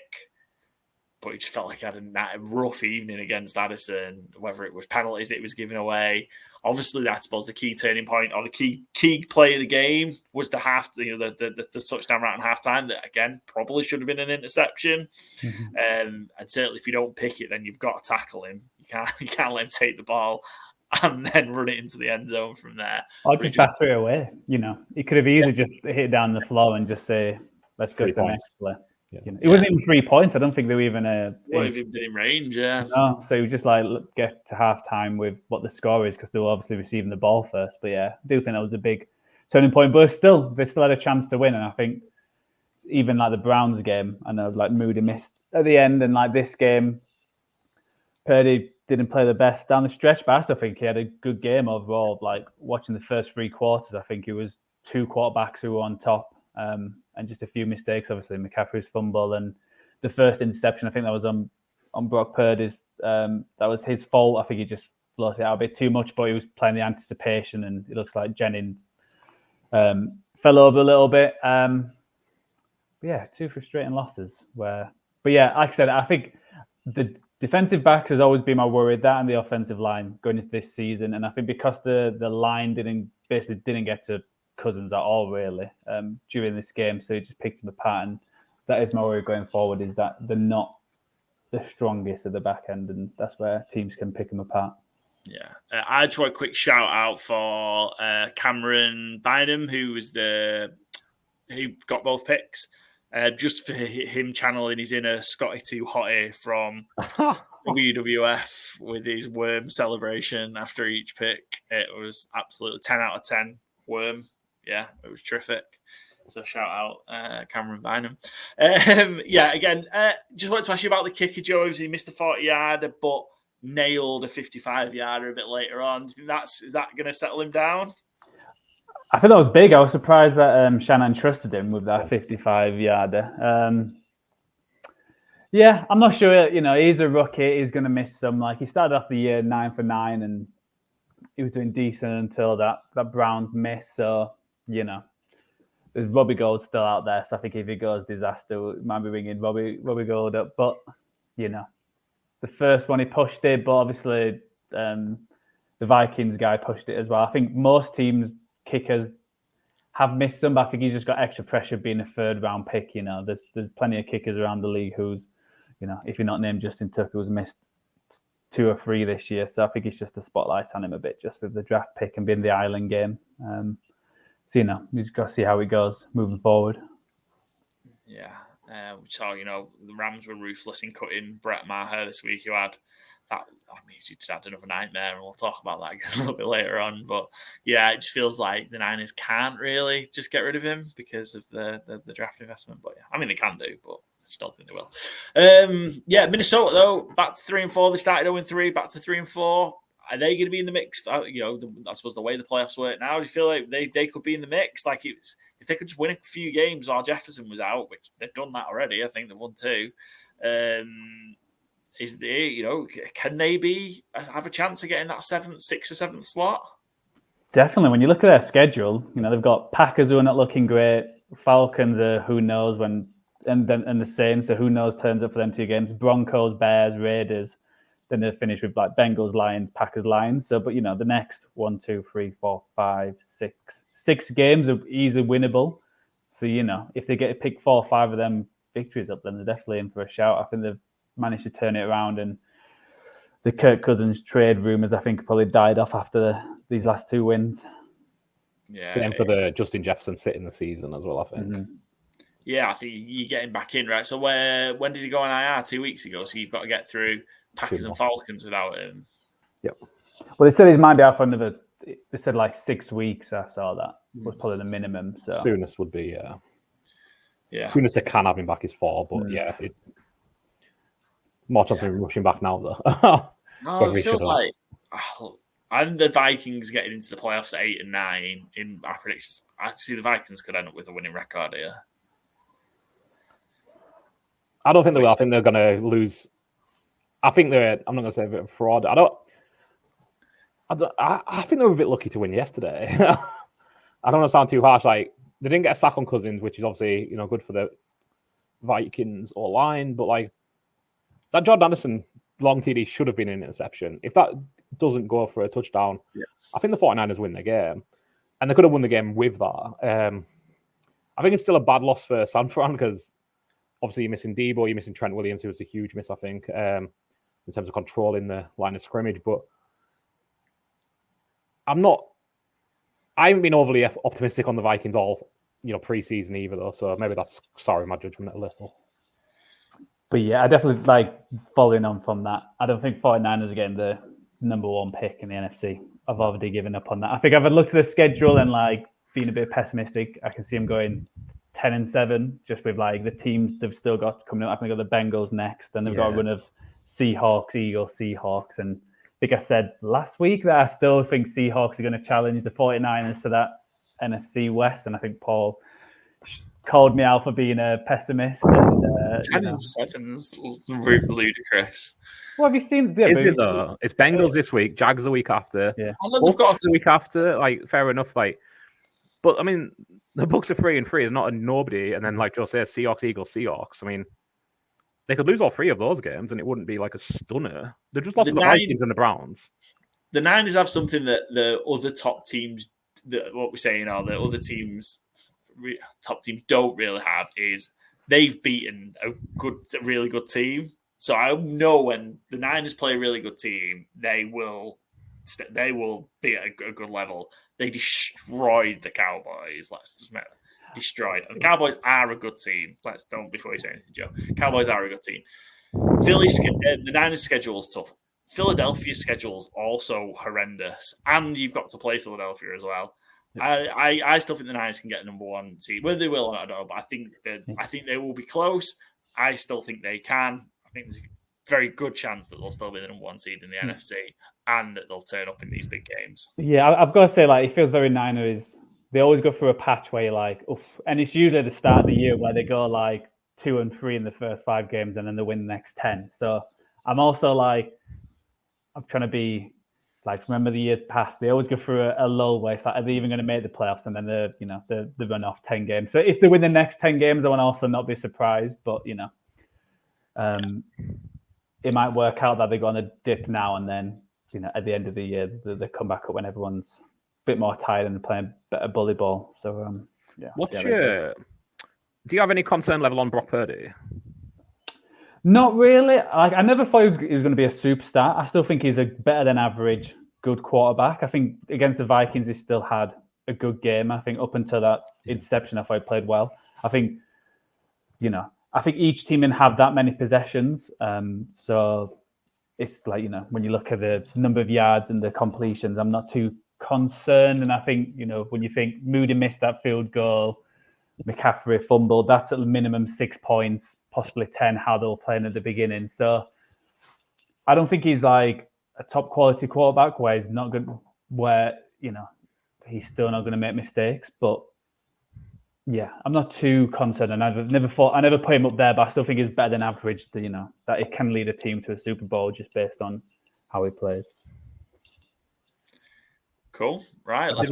But he just felt like he had a rough evening against Addison, whether it was penalties that he was giving away. Obviously, I suppose the key turning point or the key play of the game was the touchdown right in halftime that, again, probably should have been an interception. Mm-hmm. And certainly if you don't pick it, then you've got to tackle him. You can't let him take the ball and then run it into the end zone from there. Or just batter it away. He could have easily just hit it down the floor and just say, let's go to the next play. Yeah. It wasn't even 3 points. I don't think they were even even been in range. Yeah. No, so it was just like get to halftime with what the score is because they were obviously receiving the ball first. But yeah, I do think that was a big turning point. But they still had a chance to win, and I think even like the Browns game, I know like Moody missed at the end, and like this game, Purdy didn't play the best down the stretch, but I still think he had a good game overall. Like watching the first 3 quarters, I think it was 2 quarterbacks who were on top. And just a few mistakes, obviously McCaffrey's fumble and the first interception. I think that was on Brock Purdy's. That was his fault. I think he just floated it out a bit too much, but he was playing the anticipation, and it looks like Jennings fell over a little bit. Yeah, 2 frustrating losses. But yeah, like I said, I think the defensive backs has always been my worry. That and the offensive line going into this season, and I think because the line didn't get to Cousins at all really during this game, so he just picked him apart, and that is my worry going forward, is that they're not the strongest at the back end, and that's where teams can pick them apart. Yeah, I just want a quick shout out for Cameron Bynum, who got both picks, just for him channeling his inner Scotty 2 Hottie from WWF with his worm celebration after each pick. It was absolutely 10 out of 10 worm. Yeah, it was terrific. So shout out Cameron Bynum. Again, just wanted to ask you about the kicker, Joe. He missed a 40-yarder, but nailed a 55-yarder a bit later on. Do you think is that going to settle him down? I think that was big. I was surprised that Shannon trusted him with that 55-yarder. Yeah, I'm not sure. He's a rookie. He's going to miss some. Like, he started off the year 9 for 9, and he was doing decent until that Browns miss. So, there's Robbie Gould still out there. So I think if he goes disaster, we might be ringing Robbie Gould up. But, the first one he pushed it, but obviously the Vikings guy pushed it as well. I think most teams' kickers have missed some, but I think he's just got extra pressure being a third round pick. You know, there's plenty of kickers around the league who's, you know, if you're not named Justin Tucker, who's missed 2 or 3 this year. So I think it's just the spotlight on him a bit, just with the draft pick and being the island game. So, you know, you just got to see how it goes moving forward. Yeah. So, you know, the Rams were ruthless in cutting Brett Maher this week. You had that, I mean, he just had another nightmare, and we'll talk about that a little bit later on. But yeah, it just feels like the Niners can't really just get rid of him because of the draft investment. But yeah, I mean, they can do, but I just don't think they will. Yeah, Minnesota, though, back to 3-4. They started 0-3, back to 3-4. Are they going to be in the mix? You know, I suppose the way the playoffs work now, do you feel like they could be in the mix? Like, if they could just win a few games while Jefferson was out, which they've done that already, I think they've won 2. You know, can they have a chance of getting that 6th or 7th slot? Definitely. When you look at their schedule, you know, they've got Packers who are not looking great, Falcons are who knows when, and the Saints, so who knows turns up for them 2 games, Broncos, Bears, Raiders. Then they finish with like Bengals, Lions, Packers, Lions. So, but you know, the next 1, 2, 3, 4, 5, 6 games are easily winnable. So, you know, if they get to pick 4 or 5 of them victories up, then they're definitely in for a shout. I think they've managed to turn it around, and the Kirk Cousins trade rumors, I think, probably died off after these last 2 wins. Yeah. Same for the Justin Jefferson sitting the season as well, I think. Mm-hmm. Yeah, I think you're getting back in, right? So when did he go on IR? 2 weeks ago. So you've got to get through Packers and Falcons without him. Yep. Well, they said he might be out for another. They said like 6 weeks. I saw that was probably the minimum. So soonest would be yeah. Soonest they can have him back is 4, but yeah, more chance of rushing back now though. No, it feels like and the Vikings getting into the playoffs at 8 and 9 in our predictions. I see the Vikings could end up with a winning record here. I don't think they will. I think they're going to lose. I think they're. I'm not going to say a bit of fraud. I think they were a bit lucky to win yesterday. I don't want to sound too harsh. Like, they didn't get a sack on Cousins, which is obviously, you know, good for the Vikings or line. But like that Jordan Anderson long TD should have been an interception. If that doesn't go for a touchdown, I think the 49ers win the game, and they could have won the game with that. I think it's still a bad loss for San Fran because obviously you're missing Debo, you're missing Trent Williams, who was a huge miss, I think, in terms of controlling the line of scrimmage. But I haven't been overly optimistic on the Vikings all, you know, preseason either, though. So maybe that's my judgment a little. But yeah, I definitely like following on from that. I don't think 49ers are getting the number 1 pick in the NFC. I've already given up on that. I think I've looked at the schedule and like being a bit pessimistic. I can see them going 10-7, just with like the teams they've still got coming up. I think they've got the Bengals next, then they've got a run of Seahawks, Eagles, Seahawks, and I think I said last week that I still think Seahawks are going to challenge the 49ers to that NFC West, and I think Paul called me out for being a pessimist. And, 10-7 is ludicrous. Well, have you seen? Is it though? It's Bengals this week, Jags the week after. Yeah, Bucks the week after. Like, fair enough. Like, but I mean, the Bucks are 3-3. They're not a nobody. And then, like Joe said, Seahawks, Eagles, Seahawks. I mean, they could lose all 3 of those games, and it wouldn't be like a stunner. They just lost to the Vikings and the Browns. The Niners have something that the other top teams, what we're saying are the other teams, top teams don't really have, is they've beaten a really good team. So I know when the Niners play a really good team, they will be at a good level. They destroyed the Cowboys. Destroyed. And the Cowboys are a good team. Before you say anything, Joe. Cowboys are a good team. The Niners' schedule is tough. Philadelphia's schedule is also horrendous, and you've got to play Philadelphia as well. I still think the Niners can get number 1 seed. Whether they will or not, I don't know, but I think they will be close. I still think they can. I think there's a very good chance that they'll still be the number 1 seed in the NFC, and that they'll turn up in these big games. Yeah, I've got to say, like, it feels very Niners. They always go through a patch where you're like, oof. And it's usually at the start of the year where they go like 2-3 in the first 5 games, and then they win the next 10. So I'm also like, I'm trying to be like, remember the years past, they always go through a lull where it's like, are they even going to make the playoffs? And then they run off 10 games. So if they win the next 10 games, I want to also not be surprised. But, you know, it might work out that they go on a dip now, and then, you know, at the end of the year, they come back up when everyone's bit more tired and playing better bully ball. So yeah. Do you have any concern level on Brock Purdy? Not really. I never thought he was going to be a superstar. I still think he's a better than average good quarterback. I think against the Vikings, he still had a good game. I think up until that interception, I thought he played well. I think each team can have that many possessions. So it's like, when you look at the number of yards and the completions, I'm not too concerned. And I think, when you think Moody missed that field goal, McCaffrey fumbled, that's at a minimum 6 points, possibly 10, how they were playing at the beginning. So I don't think he's like a top quality quarterback where he's not good, he's still not going to make mistakes. But yeah, I'm not too concerned. And I never put him up there, but I still think he's better than average, that it can lead a team to a Super Bowl just based on how he plays. Cool. Right. I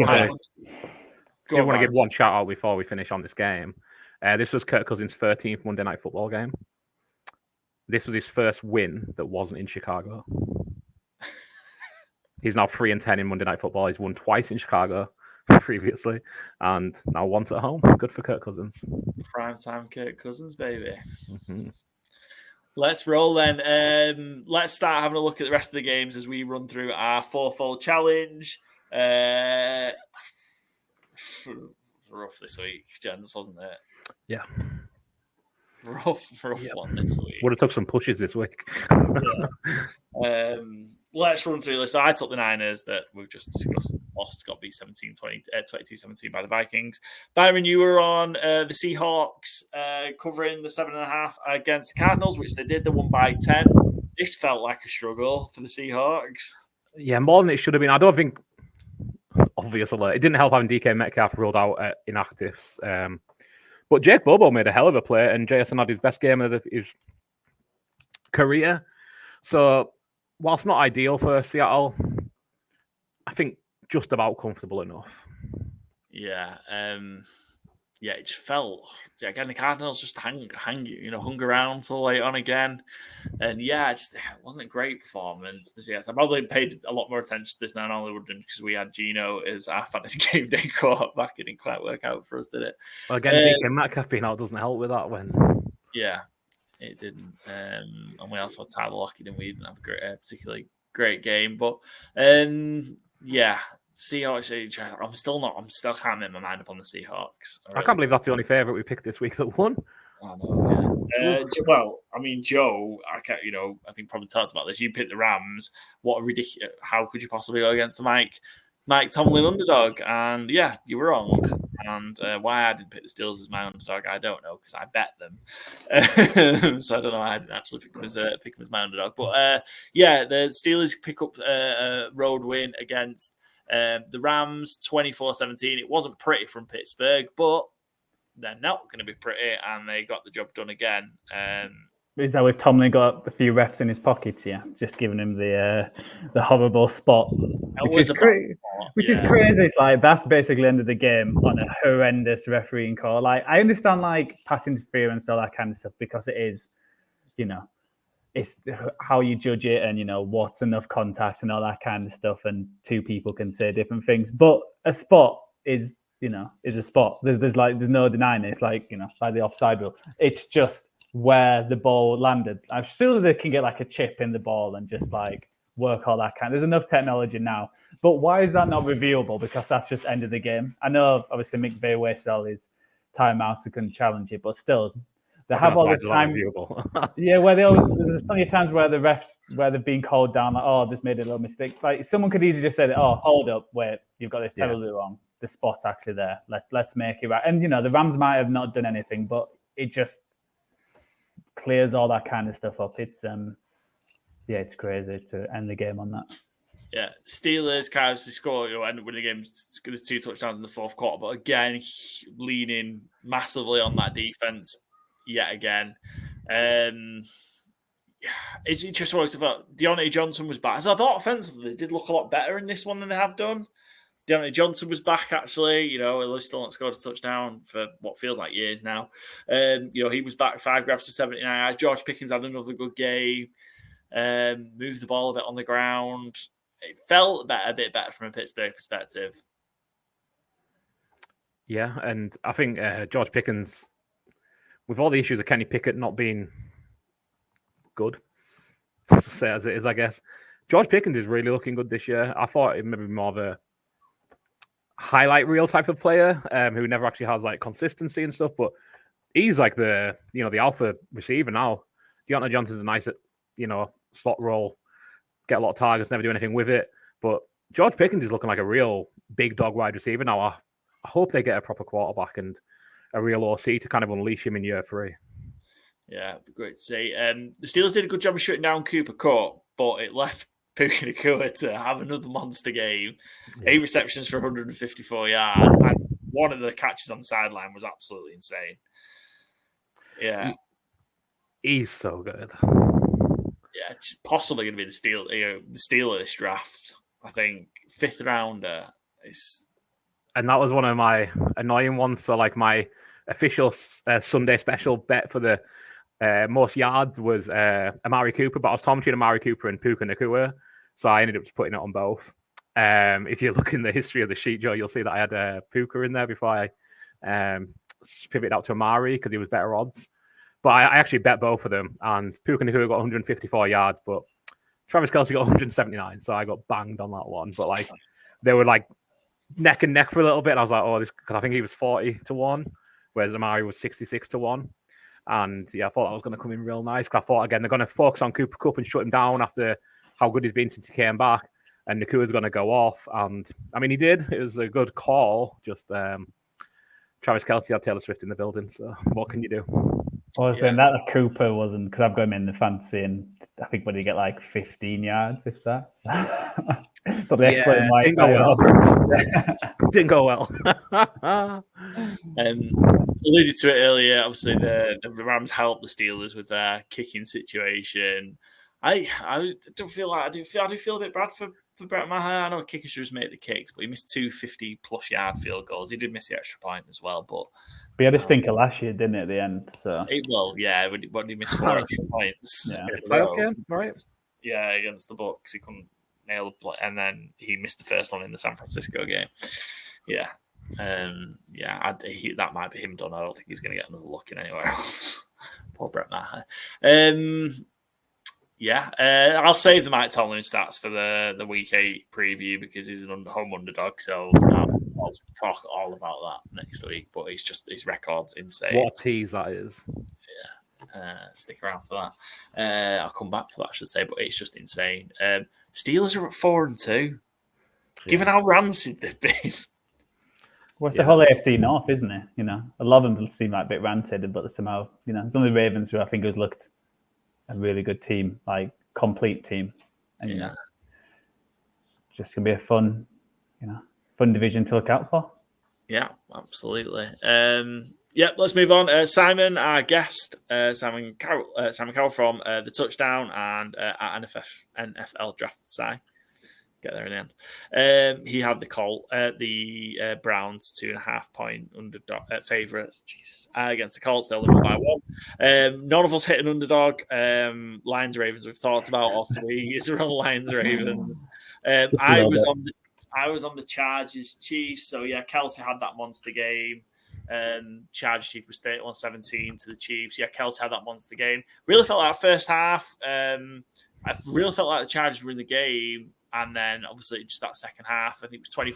do want to give one shout out before we finish on this game. This was Kirk Cousins' 13th Monday Night Football game. This was his first win that wasn't in Chicago. He's now 3-10 in Monday Night Football. He's won twice in Chicago previously, and now once at home. Good for Kirk Cousins. Primetime Kirk Cousins, baby. Mm-hmm. Let's roll then. Let's start having a look at the rest of the games as we run through our FourFold challenge. Rough this week, gents, wasn't it? Yeah. Rough one this week. Would have took some pushes this week. Yeah. Let's run through this. So I took the Niners that we've just discussed. Lost, got beat 22-17 by the Vikings. Byron, you were on the Seahawks covering the 7.5 against the Cardinals, which they did. They won by 10. This felt like a struggle for the Seahawks. Yeah, more than it should have been. I don't think, obvious alert, it didn't help having DK Metcalf ruled out at inactives. But Jake Bobo made a hell of a play, and JSN had his best game of his career. So, whilst not ideal for Seattle, I think just about comfortable enough. Yeah. It just felt, again, the Cardinals just hung around till late on again. And it wasn't a great performance. Yes, I probably paid a lot more attention to this than I normally would have because we had Gino as our fantasy game day quarterback. It didn't quite work out for us, did it? Well, again, DK Metcalf being out doesn't help with that one. Yeah, it didn't. And we also had Tyler Lockett, and we didn't have a particularly great game. But Seahawks. I still can't make my mind up on the Seahawks. I can't believe that's the only favourite we picked this week that won. I know. Yeah. Well, I mean, Joe, I think probably talked about this. You picked the Rams. What a ridiculous! How could you possibly go against the Mike Tomlin underdog? And yeah, you were wrong. And why I didn't pick the Steelers as my underdog, I don't know, because I bet them. So I don't know why I didn't actually pick them as my underdog. But the Steelers pick up a road win against the Rams, 24-17. It wasn't pretty from Pittsburgh, but they're not going to be pretty, and they got the job done again. Is that with Tomlin got a few refs in his pockets? Yeah, just giving him the horrible spot, which is crazy. It's like that's basically the end of the game on a horrendous refereeing call. Like I understand like pass interference, all that kind of stuff, because it is, it's how you judge it and, what's enough contact and all that kind of stuff. And two people can say different things. But a spot is a spot. There's no denying it. It's like, like the offside rule. It's just where the ball landed. I'm sure they can get like a chip in the ball and just like work all that kind. There's enough technology now. But why is that not reviewable? Because that's just end of the game. I know, obviously, McVay wasted all his timeouts to couldn't challenge it, but still, they have all this time. Yeah, there's plenty of times where the refs, where they've been called down, like, oh, this made a little mistake. Like someone could easily just say, oh, hold up, wait, you've got this totally wrong. The spot's actually there. Let's make it right. And the Rams might have not done anything, but it just clears all that kind of stuff up. It's it's crazy to end the game on that. Yeah, Steelers, Cavs, they score, end up winning the game. There's 2 touchdowns in the fourth quarter, but again, leaning massively on that defense yet again. It's interesting about Deontay Johnson was back. So I thought offensively they did look a lot better in this one than they have done. Deontay Johnson was back, actually. He's still not scored a touchdown for what feels like years now. He was back 5 grabs for 79 yards. George Pickens had another good game. Moved the ball a bit on the ground. It felt a bit better from a Pittsburgh perspective. Yeah, and I think George Pickens, with all the issues of Kenny Pickett not being good, to say as it is, I guess, George Pickens is really looking good this year. I thought it may be more of a highlight reel type of player who never actually has like consistency and stuff, but he's like the alpha receiver now. Deontay Johnson's a nice slot role, get a lot of targets, never do anything with it. But George Pickens is looking like a real big dog wide receiver now. I hope they get a proper quarterback and a real OC to kind of unleash him in year 3. Yeah, it'd be great to see. The Steelers did a good job of shutting down Cooper Kupp, but it left Puka Nacua to have another monster game. 8 receptions for 154 yards, and one of the catches on the sideline was absolutely insane. Yeah, he's so good. Yeah, it's possibly going to be the steal of this draft. I think 5th rounder is. And that was one of my annoying ones. So, like, my official Sunday special bet for the most yards was Amari Cooper, but I was torn between Amari Cooper and Puka Nacua, so I ended up just putting it on both. If you look in the history of the sheet, Joe, you'll see that I had Puka in there before I pivoted out to Amari because he was better odds. But I actually bet both of them, and Puka Nacua got 154 yards, but Travis Kelce got 179, so I got banged on that one. But like, they were like neck and neck for a little bit. And I was like, oh, this, because I think he was 40-1, whereas Amari was 66-1. And yeah, I thought that was going to come in real nice. Because I thought, again, they're going to focus on Cooper Kupp and shut him down after how good he's been since he came back. And Nakua's going to go off. And I mean, he did. It was a good call. Just Travis Kelce had Taylor Swift in the building. So what can you do? I was saying that Cooper wasn't, because I've got him in the fantasy, and I think when you get like 15 yards, if that. So, probably explain why it didn't go well. Alluded to it earlier. Obviously, the Rams helped the Steelers with their kicking situation. I do feel a bit bad for Brett Maher. I know kickers should just make the kicks, but he missed 2 50-plus yard field goals. He did miss the extra point as well, but he had a stinker last year, didn't it, at the end? So when he missed 4 extra points. Yeah, playoff game, right? Yeah, against the Bucs, he couldn't nail the play, and then he missed the first one in the San Francisco game. Yeah. That might be him done. I don't think he's going to get another look in anywhere else. Poor Brett Maher. I'll save the Mike Tomlin stats for the Week 8 preview because he's an home underdog. So I'll talk all about that next week. But his record's insane. What a tease that is. Yeah. Stick around for that. I'll come back for that, I should say. But it's just insane. Steelers are at 4-2. Given how rancid they've been. Well, it's the whole AFC North, isn't it? You know, a lot of them seem like a bit rancid, but somehow, it's only the Ravens who I think has looked a really good team, like complete team. And it's just gonna be a fun division to look out for. Yeah, absolutely. Let's move on. Simon, our guest, Simon Carroll from the Touchdown and at NFL Draft Sci. Get there in the end. He had the Colts, the Browns 2.5 point underdog favorites. Jesus, against the Colts, they'll win by 1. None of us hit an underdog. Lions Ravens we've talked about. All 3 is around Lions Ravens. I was on the Chargers Chiefs. So yeah, Kelce had that monster game. Chargers Chiefs was 31-17 to the Chiefs. Yeah, Kelce had that monster game. Really felt like first half. I really felt like the Chargers were in the game. And then, obviously, just that second half, I think it was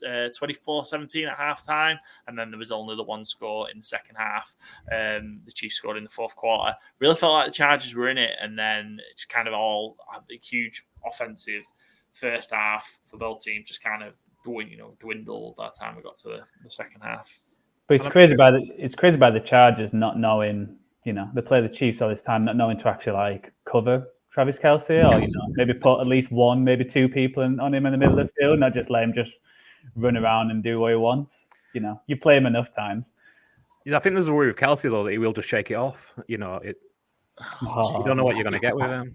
24-17 at halftime. And then there was only the one score in the second half. The Chiefs scored in the fourth quarter. Really felt like the Chargers were in it. And then it's kind of all a huge offensive first half for both teams, just kind of dwindled by the time we got to the second half. But it's crazy by the Chargers not knowing, they play the Chiefs all this time, not knowing to actually cover Travis Kelce, or maybe put at least 1, maybe 2 people on him in the middle of the field, not just let him just run around and do what he wants. You play him enough times. I think there's a worry with Kelce though that he will just shake it off. You don't know what you're going to get with him.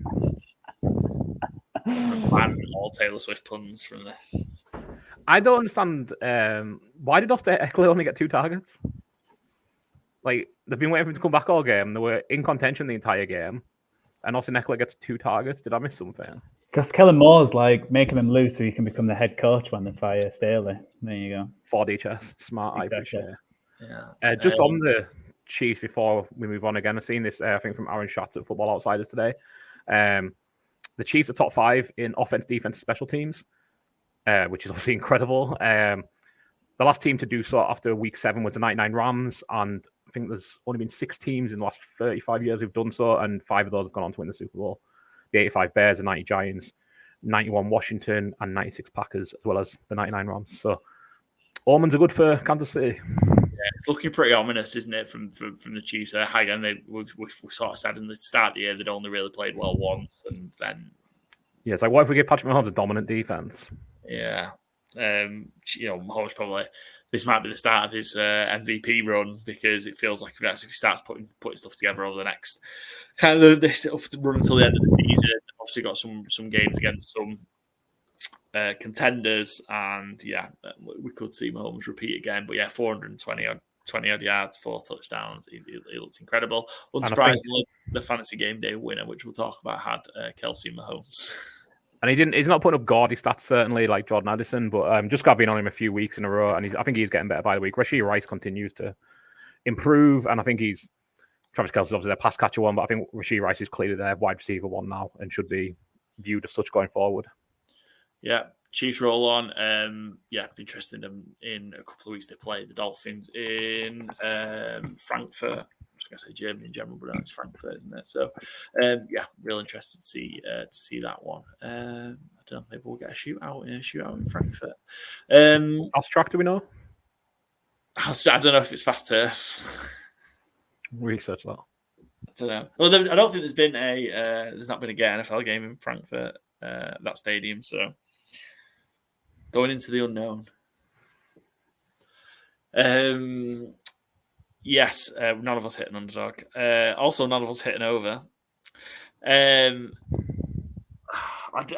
Ban all Taylor Swift puns from this. I don't understand why did Austin Eckler only get 2 targets? Like, they've been waiting for him to come back all game. They were in contention the entire game. And Austin Eckler gets 2 targets. Did I miss something? Because Kellen Moore's like making them lose so you can become the head coach when they fire Staley. There you go. 4D chess. Smart, Exactly. I appreciate it. Yeah. Just on the Chiefs before we move on again, I've seen this, I think, from Aaron Schatz at Football Outsiders today. The Chiefs are top 5 in offense, defense, special teams, which is obviously incredible. The last team to do so after week 7 was the 99 Rams, and I think there's only been 6 teams in the last 35 years who've done so, and 5 of those have gone on to win the Super Bowl. The 85 Bears, the 90 Giants, 91 Washington, and 96 Packers, as well as the 99 Rams. So omens are good for Kansas City. Yeah, it's looking pretty ominous, isn't it, from the Chiefs? Again, we sort of said in the start of the year they'd only really played well once, and then it's like, what if we give Patrick Mahomes a dominant defense? Yeah. Mahomes probably, this might be the start of his MVP run, because it feels like if he starts putting stuff together over the next kind of this run until the end of the season. Obviously got some games against some contenders, and we could see Mahomes repeat again. But 420 odd yards, 4 touchdowns. He looks incredible. Unsurprisingly, the Fantasy Gameday winner, which we'll talk about, had Kelsey Mahomes. And he's not putting up gaudy stats, certainly, like Jordan Addison, but just got been on him a few weeks in a row, and I think he's getting better by the week. Rashee Rice continues to improve, and I think Travis Kelce's obviously their pass catcher one, but I think Rashee Rice is clearly their wide receiver one now and should be viewed as such going forward. Yeah, Chiefs roll on. Be interested in a couple of weeks. They play the Dolphins in Frankfurt. I'm just going to say Germany in general, but it's Frankfurt, isn't it? So, real interested to see that one. I don't know, maybe we'll get a shootout in Frankfurt. How's track, do we know? I don't know if it's fast turf. Research that. I don't know. Well, I don't think there's not been a NFL game in Frankfurt, that stadium. So going into the unknown. Yes, none of us hit an underdog. Also, none of us hit an over.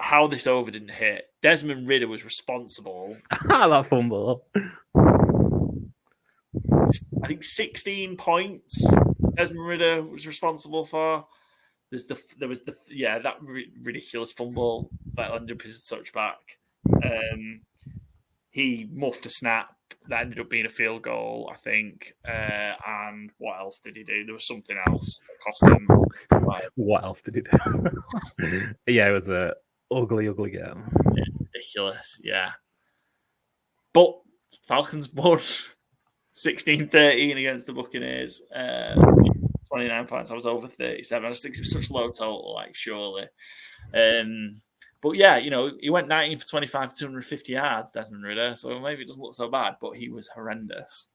How this over didn't hit. Desmond Ridder was responsible. That fumble. I think 16 points Desmond Ridder was responsible for. There was that ridiculous fumble that ended up his touchback. He muffed a snap that ended up being a field goal, I think. And what else did he do? There was something else that cost him. What else did he do? It was a ugly game. Ridiculous, yeah. But Falcons won 16-13 against the Buccaneers. 29 points. I was over 37. I just think it was such a low total, surely. But he went 19 for 25 for 250 yards, Desmond Ridder. So maybe it doesn't look so bad, but he was horrendous.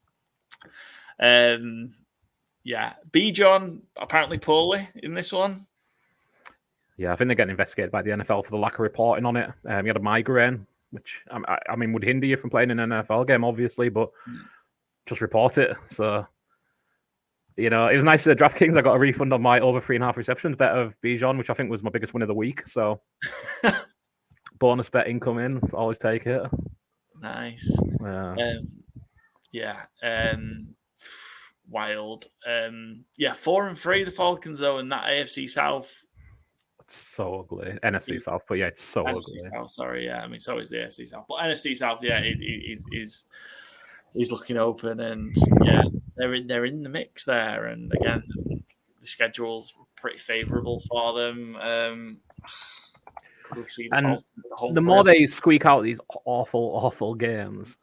B-John apparently poorly in this one. Yeah, I think they're getting investigated by the NFL for the lack of reporting on it. He had a migraine, which I mean would hinder you from playing in an NFL game, obviously, but just report it. So, it was nice at DraftKings. I got a refund on my over 3.5 receptions bet of Bijan, which I think was my biggest win of the week. So, bonus bet incoming. Always take it. Nice. Wild. 4-3 the Falcons though, in that AFC South. It's so ugly. NFC South, but it's so NFC ugly. South, sorry, I mean, so is the AFC South, but NFC South, he's looking open, and they're in the mix there. And again, the schedule's pretty favourable for them. We'll see the more they squeak out these awful games,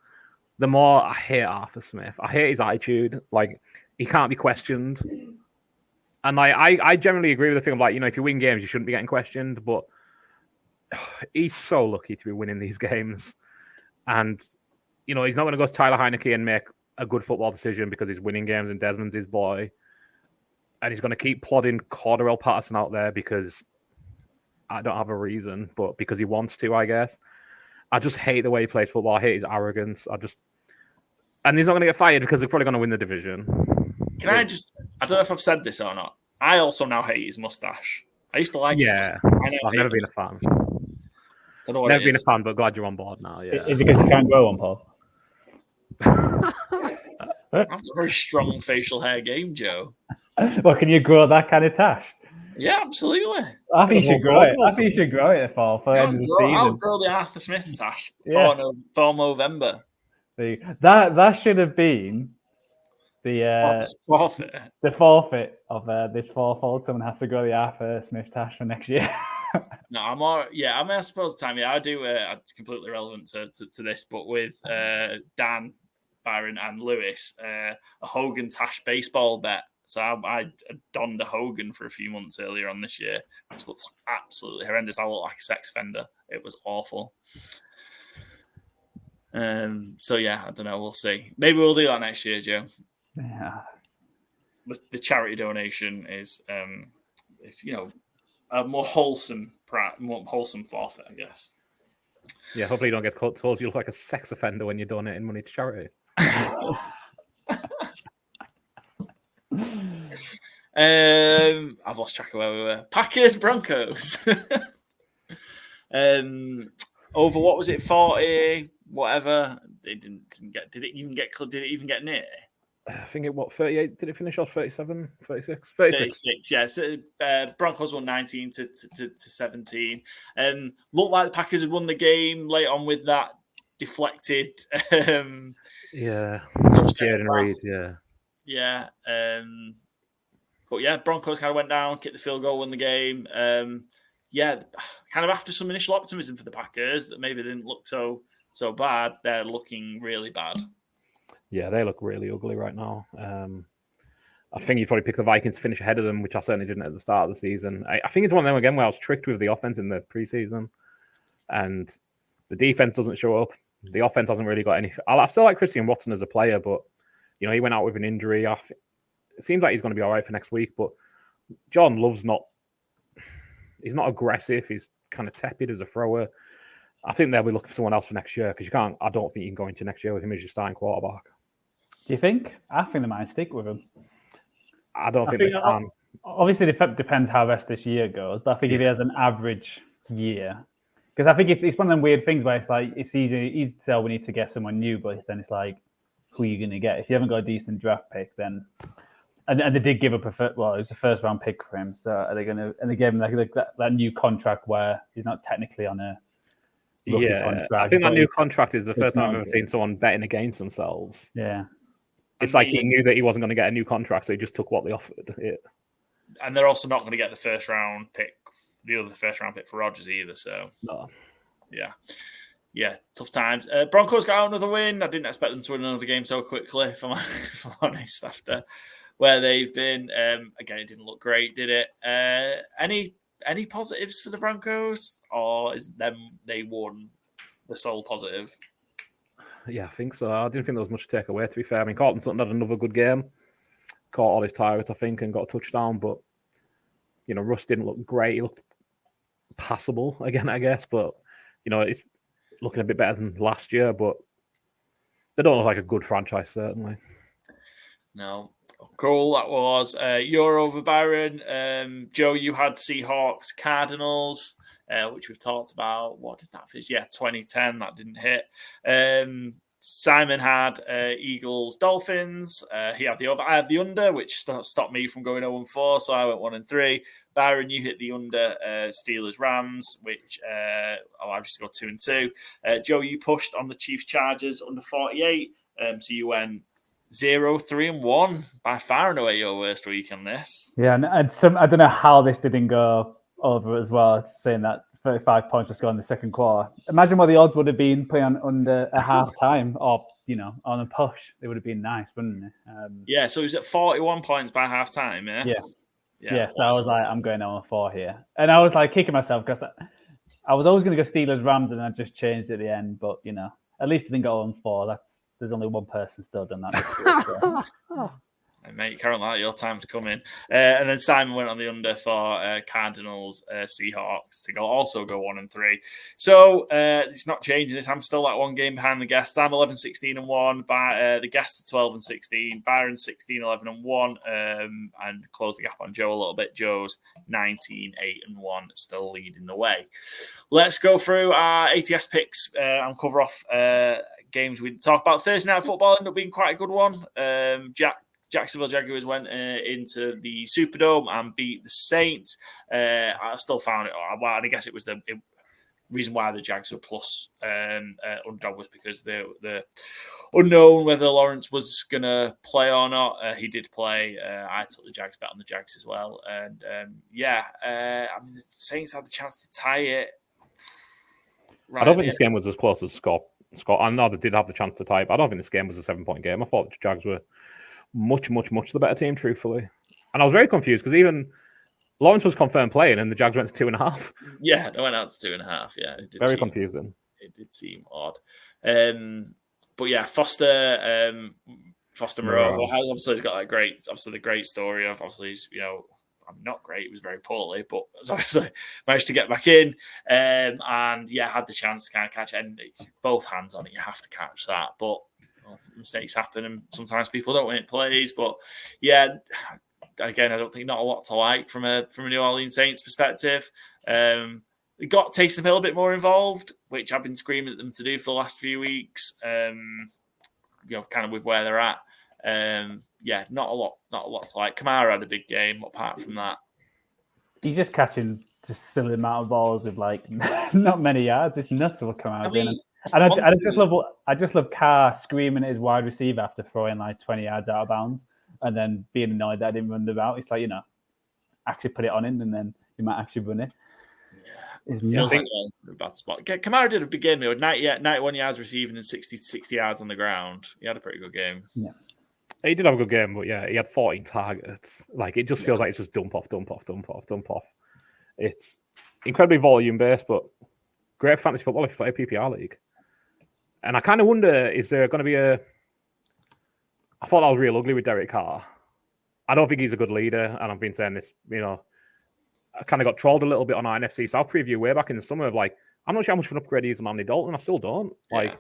the more I hate Arthur Smith. I hate his attitude. Like, he can't be questioned. And I generally agree with the thing of if you win games, you shouldn't be getting questioned. But he's so lucky to be winning these games. And, he's not going to go to Tyler Heineke and make a good football decision because he's winning games and Desmond's his boy. And he's going to keep plodding Cordarrelle Patterson out there because I don't have a reason, but because he wants to, I guess. I just hate the way he plays football. I hate his arrogance. And he's not going to get fired because they're probably going to win the division. I don't know if I've said this or not. I also now hate his mustache. I used to like his mustache. I've never been a fan. Don't know what never been a fan, but glad you're on board now. Yeah. Is it because you can't grow one, Paul? I've got a very strong facial hair game, Joe. Well, can you grow that kind of tash? Yeah, absolutely. I think you should grow it. I think you should grow it for the end of the season. I'll grow the Arthur Smith tash for November. That should have been the forfeit. The forfeit of this FourFold. Someone has to grow the Arthur Smith tash for next year. No, I'm all right. Yeah, I mean, I suppose time. Yeah, I do. Completely relevant to this, but with Dan, Byron, and Lewis, a Hogan Tash baseball bet. So I donned a Hogan for a few months earlier on this year, which looks absolutely horrendous. I look like a sex offender. It was awful. So yeah, I don't know. We'll see. Maybe we'll do that next year, Joe. Yeah. The charity donation is, a more wholesome forfeit, I guess. Yeah, hopefully you don't get told you look like a sex offender when you're donating money to charity. I've lost track of where we were. Packers, Broncos. Over what was it? 40, whatever. They didn't get. Did it even get near? I think 38. Did it finish off 37, 36? 36, yeah. So Broncos won 19 to 17. Looked like the Packers had won the game late on with that deflected. Jaden Reed, yeah. But yeah, Broncos kind of went down, kicked the field goal, won the game. Kind of after some initial optimism for the Packers that maybe didn't look so bad, they're looking really bad. Yeah, they look really ugly right now. I think you'd probably pick the Vikings to finish ahead of them, which I certainly didn't at the start of the season. I think it's one of them again where I was tricked with the offense in the preseason, and the defense doesn't show up. The offense hasn't really got any. I still like Christian Watson as a player, but he went out with an injury. It seems like he's going to be all right for next week, but John Love's he's not aggressive. He's kind of tepid as a thrower. I think they'll be looking for someone else for next year because I don't think you can go into next year with him as your starting quarterback. Do you think? I think they might stick with him. I don't think they can. Obviously, it depends how the rest of this year goes, but I think if he has an average year, because I think it's one of them weird things where it's like it's easy to tell we need to get someone new, but then it's like, who are you going to get? If you haven't got a decent draft pick, then and they did give up it was a first round pick for him. So are they going to? And they gave him like that new contract where he's not technically on a contract. I think that new contract is the first time I've ever seen someone betting against themselves. Yeah. It's like he knew that he wasn't going to get a new contract, so he just took what they offered. Yeah. And they're also not going to get the first round pick for Rodgers either. So, no. Yeah, tough times. Broncos got another win. I didn't expect them to win another game so quickly, if I'm honest, after where they've been. Again, it didn't look great, did it? Any positives for the Broncos, or is they won the sole positive? Yeah, I think so. I didn't think there was much to take away, to be fair. I mean, Cortland Sutton had another good game. Caught all his targets, I think, and got a touchdown. But, Russ didn't look great. He looked passable again, I guess. But, it's looking a bit better than last year. But they don't look like a good franchise, certainly. No. Cool, that was your over, Byron. Joe, you had Seahawks, Cardinals, which we've talked about. What did that finish? Yeah, 2010. That didn't hit. Simon had Eagles, Dolphins. He had the over. I had the under, which stopped me from going 0-4, so I went 1-3. Byron, you hit the under Steelers, Rams, which I just got 2-2. Joe, you pushed on the Chiefs, Chargers under 48. So you went 0-3-1, by far and away your worst week on this. Yeah, and I don't know how this didn't go over as well. It's saying that 35 points just got in the second quarter. Imagine what the odds would have been playing under a half time, or on a push. It would have been nice, wouldn't it? So he was at 41 points by half time. Yeah. So I was like, I'm going 0-4 here, and I was like kicking myself because I was always going to go Steelers, Rams, and I just changed at the end. But at least I didn't go 0-4. There's only one person still done that. Hey, mate, currently your time to come in. And then Simon went on the under for Cardinals, Seahawks to also go 1-3. So it's not changing this. I'm still like one game behind the guests. I'm 11-16-1. By the guests are 12-16. Byron 16-11-1, and close the gap on Joe a little bit. Joe's 19-8-1, still leading the way. Let's go through our ATS picks and cover off games we talk about. Thursday night football ended up being quite a good one. Jack Jacksonville Jaguars went into the Superdome and beat the Saints. I still found it, well, and I guess it was the reason why the Jags were plus underdog was because the unknown whether Lawrence was going to play or not. He did play. I took the Jags, bet on the Jags as well. And I mean, the Saints had the chance to tie it. I don't think this game was as close as Scott. I know they did have the chance to tie it, but I don't think this game was a 7-point game. I thought the Jags were much the better team, truthfully. And I was very confused because even Lawrence was confirmed playing and the Jags went to 2.5. Yeah, they went out to 2.5. Yeah, very confusing. It did seem odd. But yeah, Foster Moreau has obviously got the great story of obviously he's, I'm not great. It was very poorly, but obviously managed to get back in and had the chance to kind of catch it. And both hands on it, you have to catch that. But mistakes happen, and sometimes people don't win it plays. But yeah, again, I don't think not a lot to like from a New Orleans Saints perspective. It got Taysom Hill a bit more involved, which I've been screaming at them to do for the last few weeks. Kind of with where they're at. Not a lot to like. Kamara had a big game. Apart from that, he's just catching just silly amount of balls with like not many yards. It's nuts what Kamara's doing. And I just love Carr screaming at his wide receiver after throwing like 20 yards out of bounds, and then being annoyed that I didn't run the route. It's like actually put it on him, and then you might actually run it. Feels like a bad spot. Kamara did a big game. He had 91 yards receiving and 60 yards on the ground. He had a pretty good game. Yeah. He did have a good game, but yeah, he had 14 targets. Like, it just feels like it's just dump off. It's incredibly volume-based, but great fantasy football if you play a PPR league. And I kind of wonder, is there going to be I thought that was real ugly with Derek Carr. I don't think he's a good leader, and I've been saying this, I kind of got trolled a little bit on our NFC South preview way back in the summer of like, I'm not sure how much of an upgrade he is on Andy Dalton. I still don't. Like,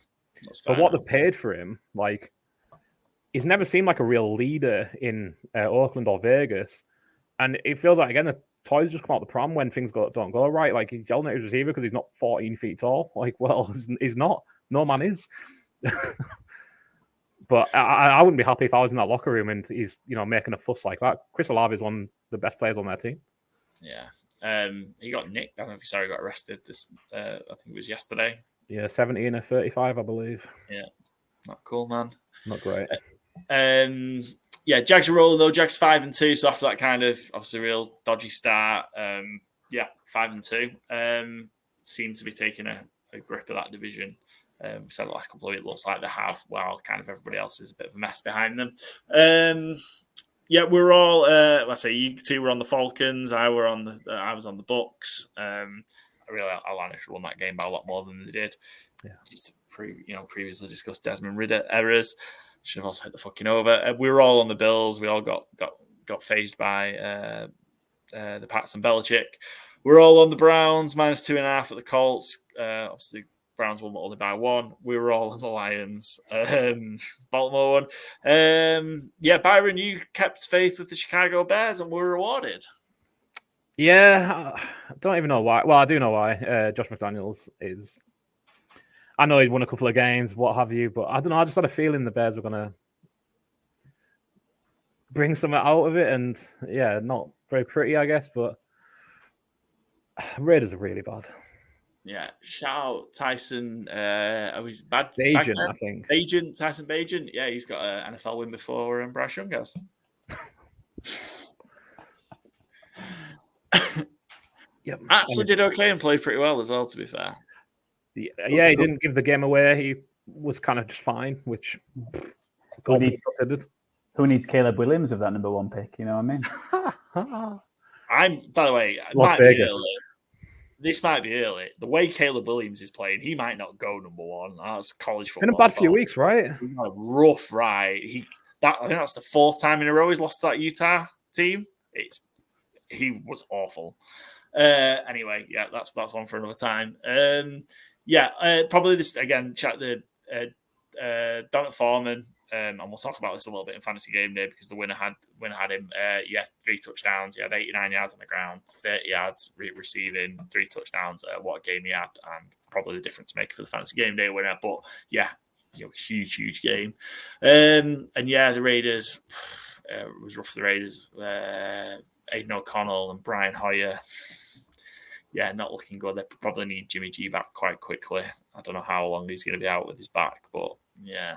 for what they've paid for him, like, he's never seemed like a real leader in Oakland or Vegas. And it feels like, again, the toys just come out the pram when things don't go right. Like, he's yelling at his receiver because he's not 14 feet tall. Like, well, he's not. No man is. But I wouldn't be happy if I was in that locker room and he's, making a fuss like that. Chris Olave is one of the best players on their team. Yeah. He got nicked. I don't know if you saw he got arrested this, I think it was yesterday. Yeah, 17 or 35, I believe. Yeah. Not cool, man. Not great. Jags are rolling though. Jags 5-2. So after that kind of obviously real dodgy start, 5-2. Seem to be taking a grip of that division. So the last couple of weeks, it looks like they have, while kind of everybody else is a bit of a mess behind them. We're all. Let's say you two were on the Falcons. I was on the Bucks. Atlanta should have won that game by a lot more than they did. Yeah. Just previously discussed Desmond Ridder errors. Should have also hit the fucking over. We were all on the Bills. We all got phased by the Pats and Belichick. We're all on the Browns -2.5 at the Colts. Obviously, Browns won only by 1. We were all on the Lions. Baltimore won. Byron, you kept faith with the Chicago Bears and were rewarded. Yeah, I don't even know why. Well, I do know why. Josh McDaniels is... I know he'd won a couple of games, what have you, but I don't know. I just had a feeling the Bears were going to bring something out of it, and not very pretty, I guess, but Raiders are really bad. Yeah, shout out Tyson. He's bad. Bagent, I think. Tyson Bagent. Yeah, he's got an NFL win before Bryce Young has. Yep. Actually did okay and played pretty well as well, to be fair. Yeah, he didn't give the game away. He was kind of just fine, which who needs Caleb Williams with that number 1 pick? You know what I mean? By the way, Las Vegas. This might be early. The way Caleb Williams is playing, he might not go number 1. That's college football. Been a bad few weeks, right? A rough ride. I think that's the 4th time in a row he's lost to that Utah team. He was awful. Anyway, that's one for another time. Probably this again. Chat the Donald Foreman, and we'll talk about this a little bit in Fantasy Gameday because the winner had him. 3 touchdowns. He had 89 yards on the ground, 30 yards receiving, 3 touchdowns. What a game he had, and probably the difference maker for the Fantasy Gameday winner. But huge game. The Raiders. it was rough for the Raiders. Aiden O'Connell and Brian Hoyer. Yeah, not looking good. They probably need Jimmy G back quite quickly. I don't know how long he's going to be out with his back, but yeah,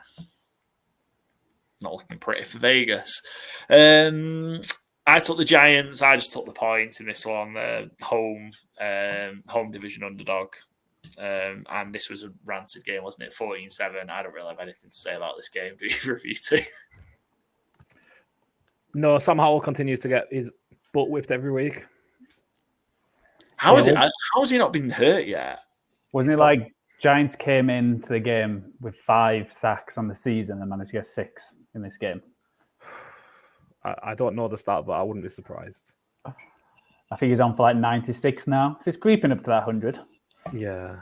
not looking pretty for Vegas. I took the Giants. I just took the points in this one. Home division underdog. And this was a rancid game, wasn't it? 14-7. I don't really have anything to say about this game. Do either of you two? No, Sam Howell continues to get his butt whipped every week. How has he not been hurt yet? Wasn't it like Giants came into the game with 5 sacks on the season and managed to get 6 in this game? I don't know the stat, but I wouldn't be surprised. I think he's on for like 96 now. So he's creeping up to that 100. Yeah.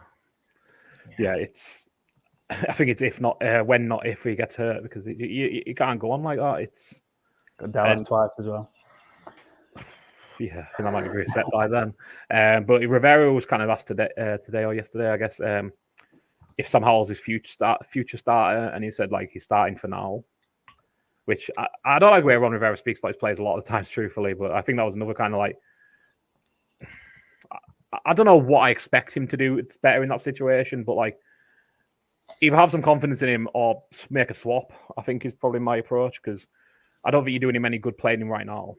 It's. I think it's if not when, not if he gets hurt, because you can't go on like that. It's got Dallas twice as well. Yeah, I think I might be reset by then. But Rivera was kind of asked today or yesterday, I guess, if Sam Howell's his future starter, and he said like he's starting for now. Which I don't like the way Ron Rivera speaks about his players a lot of the times, truthfully, but I think that was another kind of like, I don't know what I expect him to do. It's better in that situation, but like, either have some confidence in him or make a swap, I think is probably my approach, because I don't think you're doing him any good playing him right now.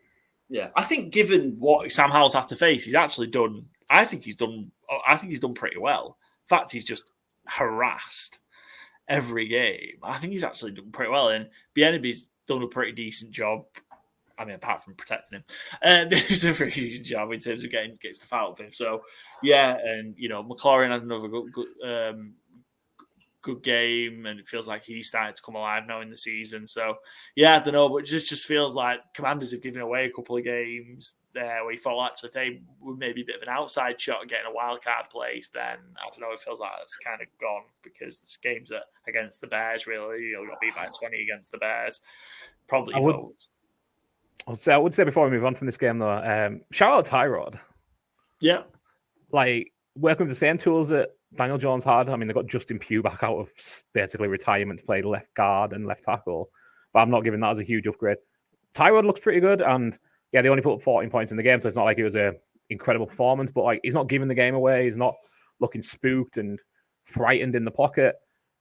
Yeah, I think given what Sam Howell's had to face, he's actually done. I think he's done pretty well. In fact, he's just harassed every game. I think he's actually done pretty well, and Bieniemy's done a pretty decent job. I mean, apart from protecting him, he's done a pretty decent job in terms of getting stuff out of him. So, yeah, and McLaurin had another good game, and it feels like he's starting to come alive now in the season. So, yeah, I don't know, but it just feels like Commanders have given away a couple of games there where you thought actually if they were maybe a bit of an outside shot at getting a wild card place, then I don't know, it feels like it's kind of gone, because this game's against the Bears, really. You got beat by 20 against the Bears. Probably I would say before we move on from this game, though, shout out Tyrod. Yeah. Like, working with the same tools that Daniel Jones had. I mean, they got Justin Pugh back out of basically retirement to play left guard and left tackle, but I'm not giving that as a huge upgrade. Tyrod looks pretty good, and yeah, they only put up 14 points in the game, so it's not like it was an incredible performance, but like, he's not giving the game away. He's not looking spooked and frightened in the pocket.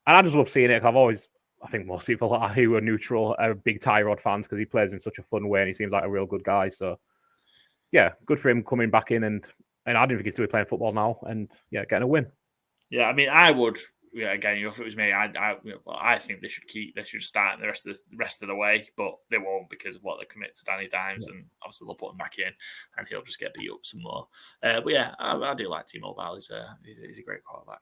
And I just love seeing it. I think most people who are neutral are big Tyrod fans, because he plays in such a fun way and he seems like a real good guy. So yeah, good for him coming back in, and I didn't think he'd still be playing football now, and yeah, getting a win. Yeah, I mean, I would. Yeah, again, if it was me, I think they should start the rest of the way, but they won't, because of what they commit to Danny Dimes, and obviously they'll put him back in, and he'll just get beat up some more. But yeah, I do like T-Mobile. He's a great quarterback.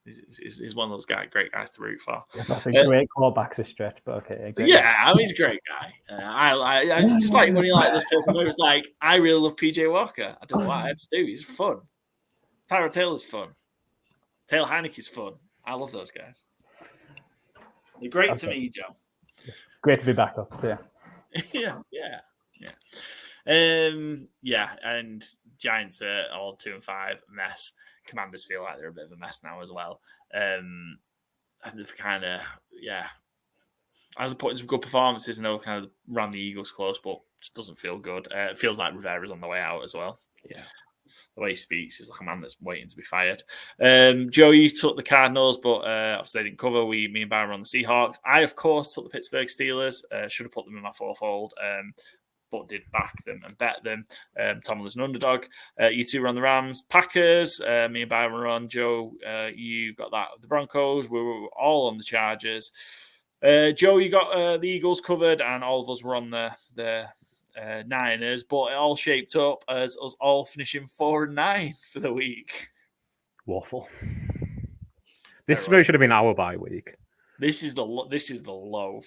He's one of those great guys to root for. I think great quarterback's a stretch, but okay. Yeah, I mean, he's a great guy. I just like when you like this person who was like, I really love PJ Walker. I don't know what I had to do. He's fun. Tyrod Taylor's fun. Taylor Heineke's fun. I love those guys. They're great to me, Joe. Great to be back up. So yeah. And Giants are all 2-5, a mess. Commanders feel like they're a bit of a mess now as well. And they've kind of, either put in some good performances and they'll kind of ran the Eagles close, but just doesn't feel good. It feels like Rivera's on the way out as well. Yeah. The way he speaks is like a man that's waiting to be fired. Joe, you took the Cardinals, but obviously they didn't cover. Me and Byron were on the Seahawks. I, of course, took the Pittsburgh Steelers. Should have put them in my FourFold, but did back them and bet them. Tom was an underdog. You two were on the Rams. Packers, me and Byron were on. Joe, you got that the Broncos. We were all on the Chargers. Joe, you got the Eagles covered, and all of us were on the Niners, but it all shaped up as us all finishing 4-9 for the week. Waffle. This really should have been our bye week. This is the low. This is the low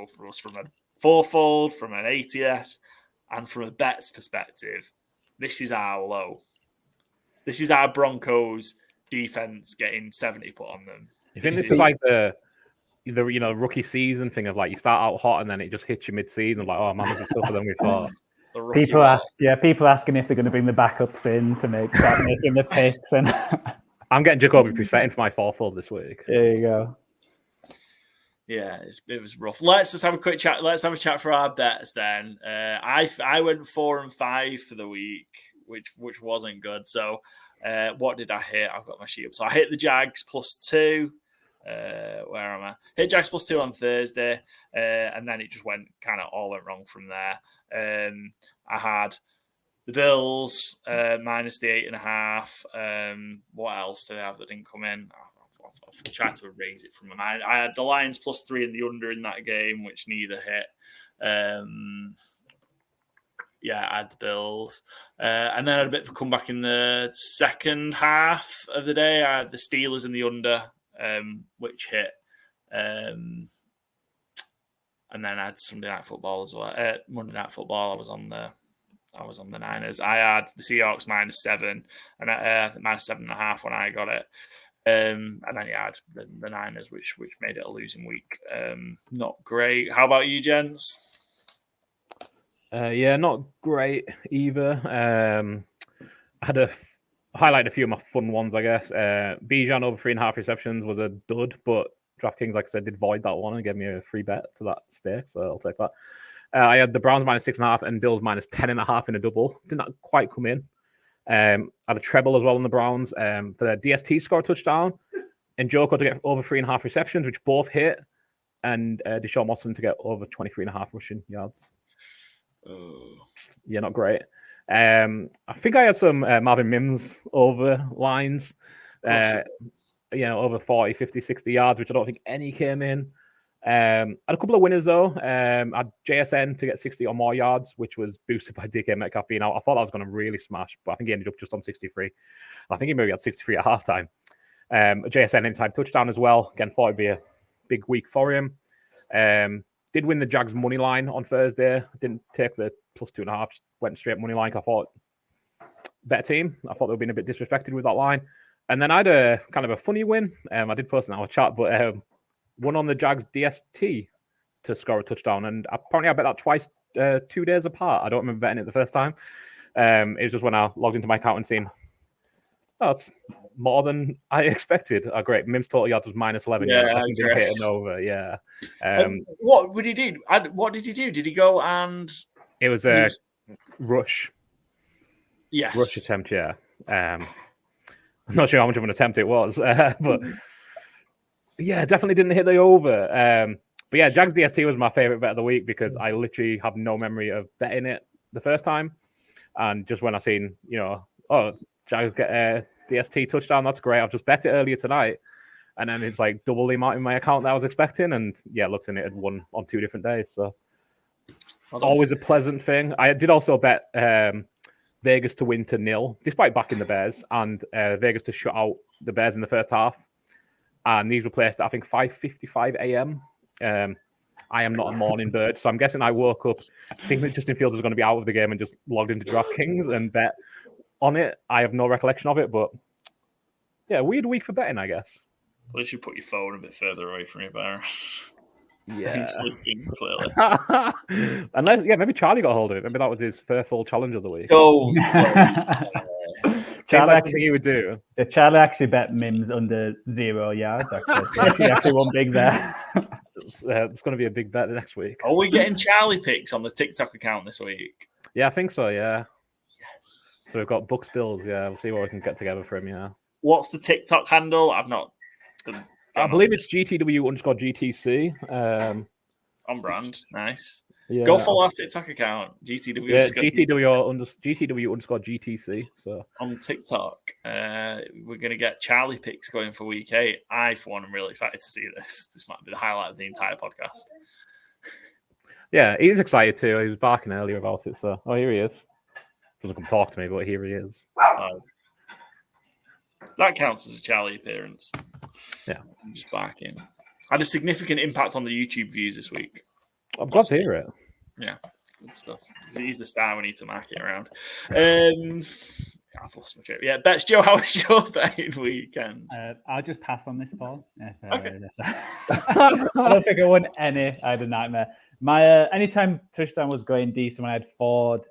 for us from a FourFold, from an ATS, and from a bets perspective. This is our low. This is our Broncos defense getting 70 put on them. You think this is like the rookie season thing of like you start out hot and then it just hits you mid-season, like, oh man, this is tougher than we thought. People asking if they're going to bring the backups in to start making the picks, and I'm getting Jacoby Brissett in for my FourFold this week. There you go. Yeah, it was rough. Let's just have a quick chat. Let's have a chat for our bets then. I went 4 and 5 for the week, which wasn't good. So what did I hit? I've got my sheet up. So I hit the Jags +2. Where am I? Hit Jags +2 on Thursday, and then it just all went wrong from there. I had the Bills minus the 8.5. What else did I have that didn't come in? I've tried to erase it from my mind. I had the Lions +3 in the under in that game, which neither hit. I had the Bills. And then I had a bit of a comeback in the second half of the day. I had the Steelers in the under, which hit. And then I had Sunday Night Football as well. Monday Night Football, I was on the Niners. I had the Seahawks -7 and -7.5 when I got it. And then you had the Niners, which made it a losing week. Not great. How about you, gents? Not great either. I had highlight a few of my fun ones, I guess. Bijan over 3.5 receptions was a dud, but DraftKings, like I said, did void that one and gave me a free bet to that stake, so I'll take that. I had the Browns -6.5 and Bills -10.5 in a double. Did not quite come in. I had a treble as well on the Browns. For the DST score a touchdown and Joko to get over 3.5 receptions, which both hit, and Deshaun Watson to get over 23.5 rushing yards. Oh. Yeah, not great. I think I had some Marvin Mims over lines, over 40, 50, 60 yards, which I don't think any came in. I had a couple of winners though. I had JSN to get 60 or more yards, which was boosted by DK Metcalf being out. I thought I was going to really smash, but I think he ended up just on 63. I think he maybe had 63 at halftime. JSN inside touchdown as well. Again, thought it'd be a big week for him. Did win the Jags money line on Thursday. Didn't take the +2.5. Just went straight money line. I thought better team. I thought they were being a bit disrespected with that line. And then I had a kind of a funny win. I did post in our chat, but won on the Jags DST to score a touchdown. And apparently I bet that twice, 2 days apart. I don't remember betting it the first time. It was just when I logged into my account and seen, that's more than I expected. Oh, great. Mims total yards was -11. Yeah, I think he hit an over. Yeah. What would he do? What did he do? Did he go and... It was a rush. Yes. Rush attempt, yeah. I'm not sure how much of an attempt it was, but yeah, definitely didn't hit the over. But yeah, Jags DST was my favorite bet of the week because I literally have no memory of betting it the first time. And just when I seen, Jags get a DST touchdown, that's great. I've just bet it earlier tonight. And then it's like double the amount in my account that I was expecting. And yeah, looked in it had won on 2 different days. So always a pleasant thing. I did also bet Vegas to win to 0, despite backing the Bears, and Vegas to shut out the Bears in the first half. And these were placed at, I think, 5:55 a.m. I am not a morning bird, so I'm guessing I woke up seeing that Justin Fields was going to be out of the game and just logged into DraftKings and bet on it. I have no recollection of it, but yeah, weird week for betting, I guess. At least you put your phone a bit further away from your bar. Yeah. Sleeping, clearly. Unless, maybe Charlie got hold of it. Maybe that was his FourFold challenge of the week. Oh, Charlie like something he would do. Yeah, Charlie actually bet Mims under 0 yards, actually. So he actually won big there. It's going to be a big bet next week. Are we getting Charlie picks on the TikTok account this week? Yeah, I think so, yeah. Yes. So we've got Bucks Bills, yeah. We'll see what we can get together for him, yeah. What's the TikTok handle? I've not... I believe it's GTW_GTC. On brand. Nice. Yeah. Go follow our TikTok account. GTW. Yeah, GTW_GTC. So on TikTok, we're going to get Charlie picks going for week 8. I, for one, am really excited to see this. This might be the highlight of the entire podcast. Yeah, he's excited too. He was barking earlier about it. So, here he is. Doesn't come talk to me, but here he is. That counts as a Charlie appearance. Yeah. I'm just barking. Had a significant impact on the YouTube views this week. I'm glad to hear it. Yeah, good stuff. He's the star we need to mark it around. I've lost my trip. Yeah, Betts, Joe, how was your betting weekend? I'll just pass on this, Paul. Okay. I don't think I won any. I had a nightmare. My anytime touchdown was going decent when I had Ford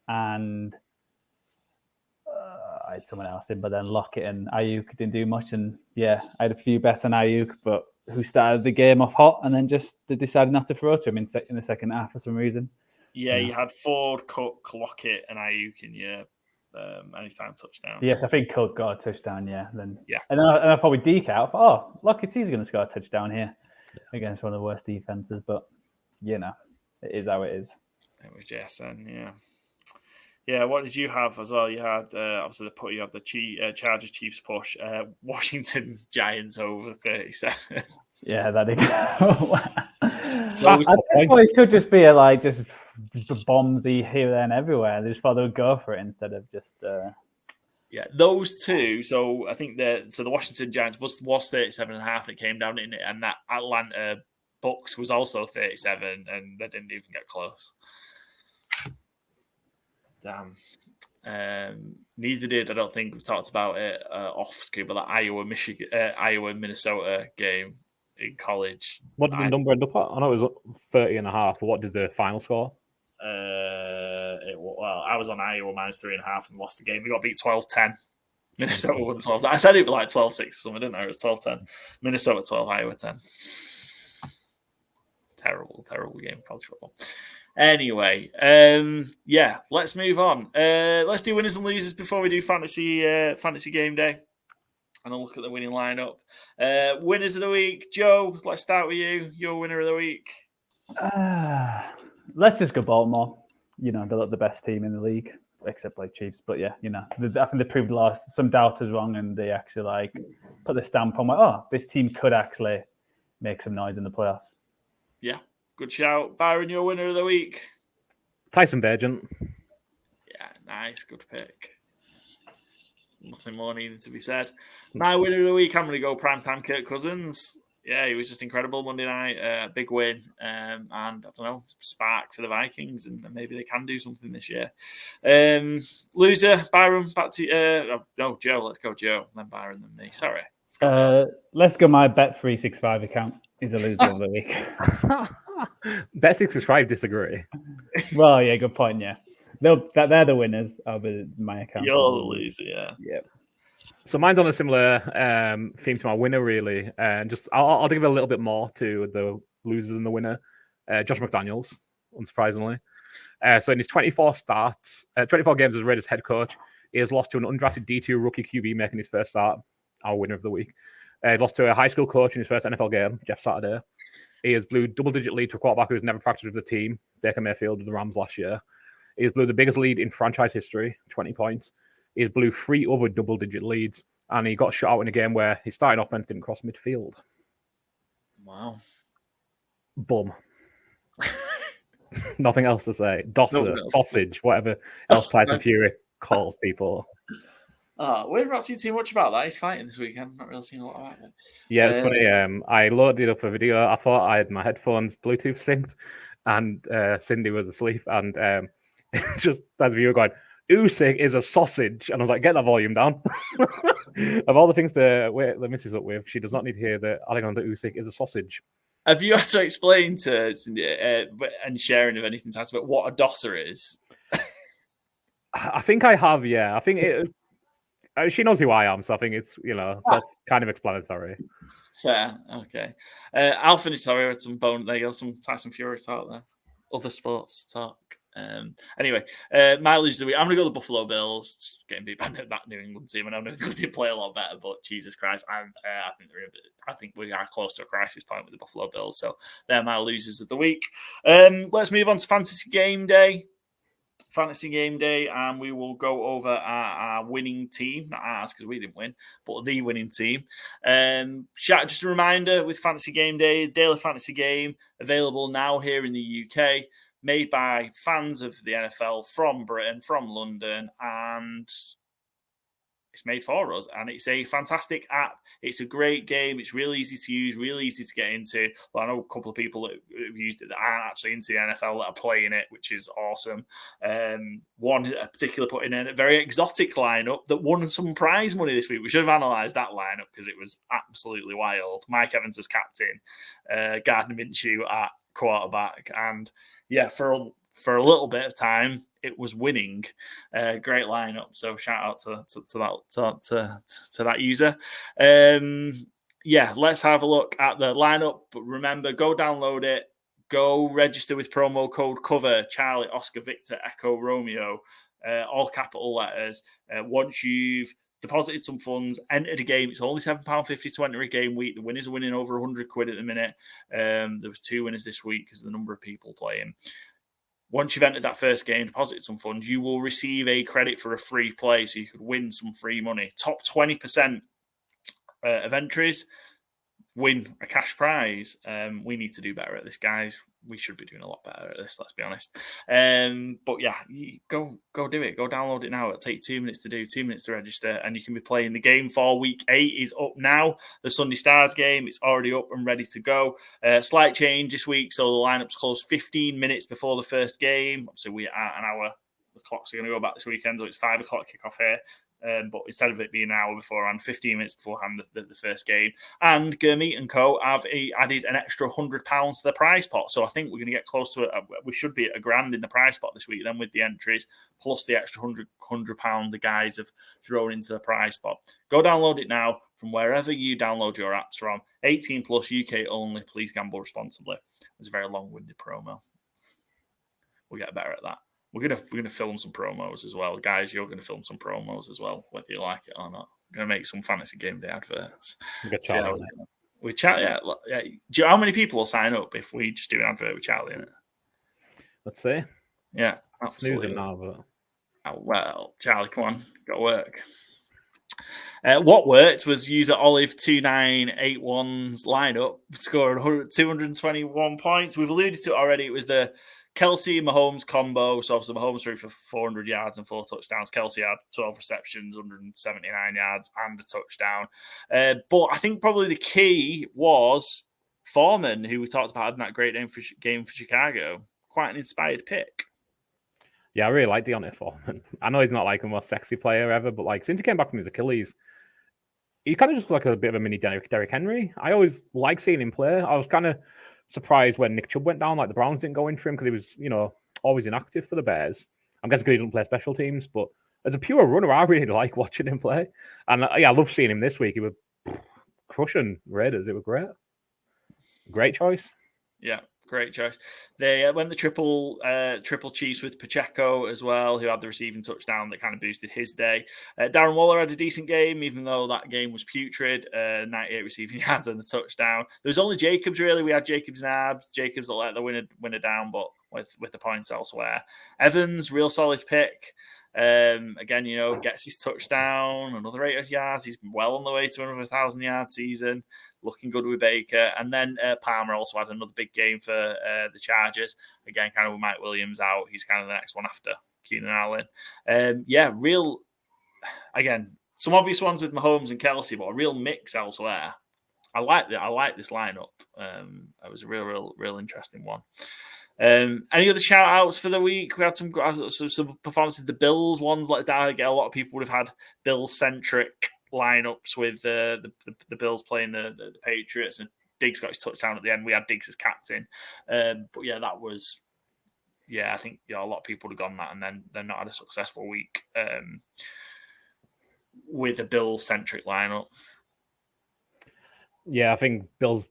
and I had someone else in, but then Lockett and Ayuk didn't do much. And yeah, I had a few bets on Ayuk, but who started the game off hot, and then just they decided not to throw to him in the second half for some reason. Yeah, you had Ford, Cook, Lockett, and Ayuk in your anytime touchdown. Yes, I think Cook got a touchdown. Yeah, then yeah, and I thought with DK, I thought, Lockett's going to score a touchdown here against one of the worst defenses, but it is how it is. It was JSN, yeah. Yeah, what did you have as well? You had obviously you have the Chargers Chiefs push, Washington Giants over 37. Yeah, that is. So it could just be like just bombsy here, there, and everywhere. They just thought they would go for it instead of just. Yeah, those two. So I think the Washington Giants was 37.5, and it came down in it, and that Atlanta Bucks was also 37, and they didn't even get close. Damn. Neither did, I don't think we've talked about it off screen, but that Iowa Minnesota game in college. What did the number end up at? I know it was 30.5, but what did the final score? I was on Iowa -3.5 and lost the game. We got beat 12-10. Minnesota won 12. I said it was like 12-6 or something, didn't I? It was 12-10. Minnesota 12, Iowa 10. Terrible game of college football. Anyway, let's move on. Let's do winners and losers before we do fantasy game day. And I'll look at the winning lineup. Winners of the week. Joe, let's start with you. Your winner of the week. Let's just go Baltimore. They're not the best team in the league, except like Chiefs. But yeah, I think they proved some doubters wrong, and they actually put the stamp on this team could actually make some noise in the playoffs. Yeah, good shout. Byron, your winner of the week. Tyson Bagent. Yeah, nice, good pick. Nothing more needed to be said. My winner of the week, I'm going to go primetime Kirk Cousins. Yeah, he was just incredible Monday night. Big win. And I don't know, spark for the Vikings. And maybe they can do something this year. Loser, Byron, back to no, Joe. Let's go, Joe. Then Byron, then me. Sorry. Let's go my Bet365 account. He's a loser of the week. Bet365 disagree. Well, yeah, good point, yeah. They're the winners of my account. You're the loser, yeah. Yep. So mine's on a similar theme to my winner, really. And just I'll give a little bit more to the losers and the winner. Josh McDaniels, unsurprisingly. So in his 24 games as Raiders head coach, he has lost to an undrafted D2 rookie QB making his first start, our winner of the week. He lost to a high school coach in his first NFL game, Jeff Saturday. He has blew double-digit lead to a quarterback who's never practiced with the team, Baker Mayfield of the Rams last year. He has blew the biggest lead in franchise history, 20 points. He has blew 3 other double-digit leads, and he got shut out in a game where his starting offense didn't cross midfield. Wow. Bum. Nothing else to say. Dosser, sausage, whatever else Tyson Fury calls people. We haven't seen too much about that. He's fighting this weekend. I've not really seen a lot about it. Yeah, it's funny. I loaded up a video. I thought I had my headphones Bluetooth synced, and Cindy was asleep, and just that viewer going, Usyk is a sausage. And I was like, get that volume down. Of all the things to wake the missus up with, she does not need to hear that Alexander Usyk is a sausage. Have you had to explain to Cindy and sharing of anything to about what a dosser is? I think I have, yeah. I think she knows who I am, so I think it's, kind of explanatory. Fair, okay. I'll finish with some there you go, some Tyson Fury talk there. Other sports talk. Anyway, my loser of the week, I'm going to go the Buffalo Bills. Getting beat by that New England team, and I know they play a lot better, but Jesus Christ, I think we are close to a crisis point with the Buffalo Bills, so they're my losers of the week. Let's move on to Fantasy Game Day. And we will go over our winning team. Not ours, because we didn't win, but the winning team. Just a reminder, with Fantasy Game Day, daily fantasy game, available now here in the UK, made by fans of the NFL from Britain, from London, and it's made for us, and it's a fantastic app. It's a great game. It's really easy to use, really easy to get into. Well, I know a couple of people that have used it that aren't actually into the NFL that are playing it, which is awesome. One particular put in a very exotic lineup that won some prize money this week. We should have analysed that lineup because it was absolutely wild. Mike Evans as captain, Gardner Minshew at quarterback, and yeah, for a little bit of time, it was winning. Great lineup. So shout out to that user. yeah, let's have a look at the lineup. But remember, go download it. Go register with promo code COVER, Charlie, Oscar, Victor, Echo, Romeo, all capital letters. Once you've deposited some funds, enter the game. It's only £7.50 to enter a game week. The winners are winning over 100 quid at the minute. There was 2 winners this week because of the number of people playing. Once you've entered that first game, deposited some funds, you will receive a credit for a free play, so you could win some free money. Top 20% of entries win a cash prize. We need to do better at this, guys. We should be doing a lot better at this, let's be honest. But yeah, go do it. Go download it now. It'll take 2 minutes to do, 2 minutes to register, and you can be playing the game for week 8 is up now. The Sunday Stars game, it's already up and ready to go. Slight change this week, so the lineup's closed 15 minutes before the first game. So we're at an hour. The clocks are going to go back this weekend, so it's 5 o'clock kickoff here. But instead of it being an hour beforehand, 15 minutes beforehand, the first game. And Gurmeet & Co. have added an extra £100 to the prize pot. So I think we're going to get close to it. We should be at £1,000 in the prize pot this week, then with the entries, plus the extra £100 the guys have thrown into the prize pot. Go download it now from wherever you download your apps from. 18 plus, UK only. Please gamble responsibly. It's a very long-winded promo. We'll get better at that. We're gonna film some promos as well, guys. You're gonna film some promos as well, whether you like it or not. We're gonna make some Fantasy Gameday adverts. We chat, yeah. Do you know how many people will sign up if we just do an advert with Charlie in it? Let's see. Yeah, absolutely. Snoozing now, but well, Charlie, come on, got to work. What worked was user Olive 2981's lineup, scored 221 points. We've alluded to it already. It was the Kelsey Mahomes combo. So obviously Mahomes threw for 400 yards and 4 touchdowns. Kelsey had 12 receptions, 179 yards and a touchdown. But I think probably the key was Foreman, who we talked about having that great game for Chicago. Quite an inspired pick. Yeah, I really like Deontay Foreman. I know he's not like the most sexy player ever, but like since he came back from his Achilles, he kind of just looks like a bit of a mini Derrick Henry. I always like seeing him play. I was kind of surprised when Nick Chubb went down, like the Browns didn't go in for him because he was, always inactive for the Bears. I'm guessing because he doesn't play special teams, but as a pure runner, I really like watching him play. And I love seeing him this week. He was crushing Raiders. It was great. Great choice. Yeah, great choice. They went the triple Chiefs with Pacheco as well, who had the receiving touchdown that kind of boosted his day. Darren Waller had a decent game, even though that game was putrid. 98 receiving yards and a touchdown. There was only Jacobs, really. We had Jacobs and Abs. Jacobs that let the winner down, but with the points elsewhere. Evans, real solid pick. Again, gets his touchdown, another 800 yards. He's well on the way to another 1,000-yard season. Looking good with Baker. And then Palmer also had another big game for the Chargers. Again, kind of with Mike Williams out. He's kind of the next one after Keenan Allen. Again, some obvious ones with Mahomes and Kelsey, but a real mix elsewhere. I like this lineup. It was a real interesting one. Any other shout outs for the week? We had some performances. The Bills ones, let's get a lot of people would have had Bills centric lineups with the Bills playing the Patriots, and Diggs got his touchdown at the end. We had Diggs as captain. But yeah, that was, I think a lot of people would have gone that, and then they're not had a successful week with a Bills centric lineup. Yeah, I think Bills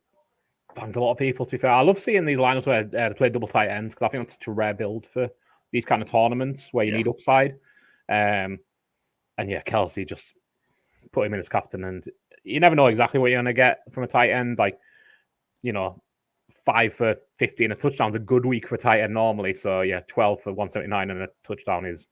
banged a lot of people, to be fair. I love seeing these lineups where they play double tight ends because I think it's such a rare build for these kind of tournaments where you need upside. And Kelsey just put him in as captain, and you never know exactly what you're going to get from a tight end. 5 for 50 and a touchdown's a good week for a tight end normally. So 12 for 179 and a touchdown is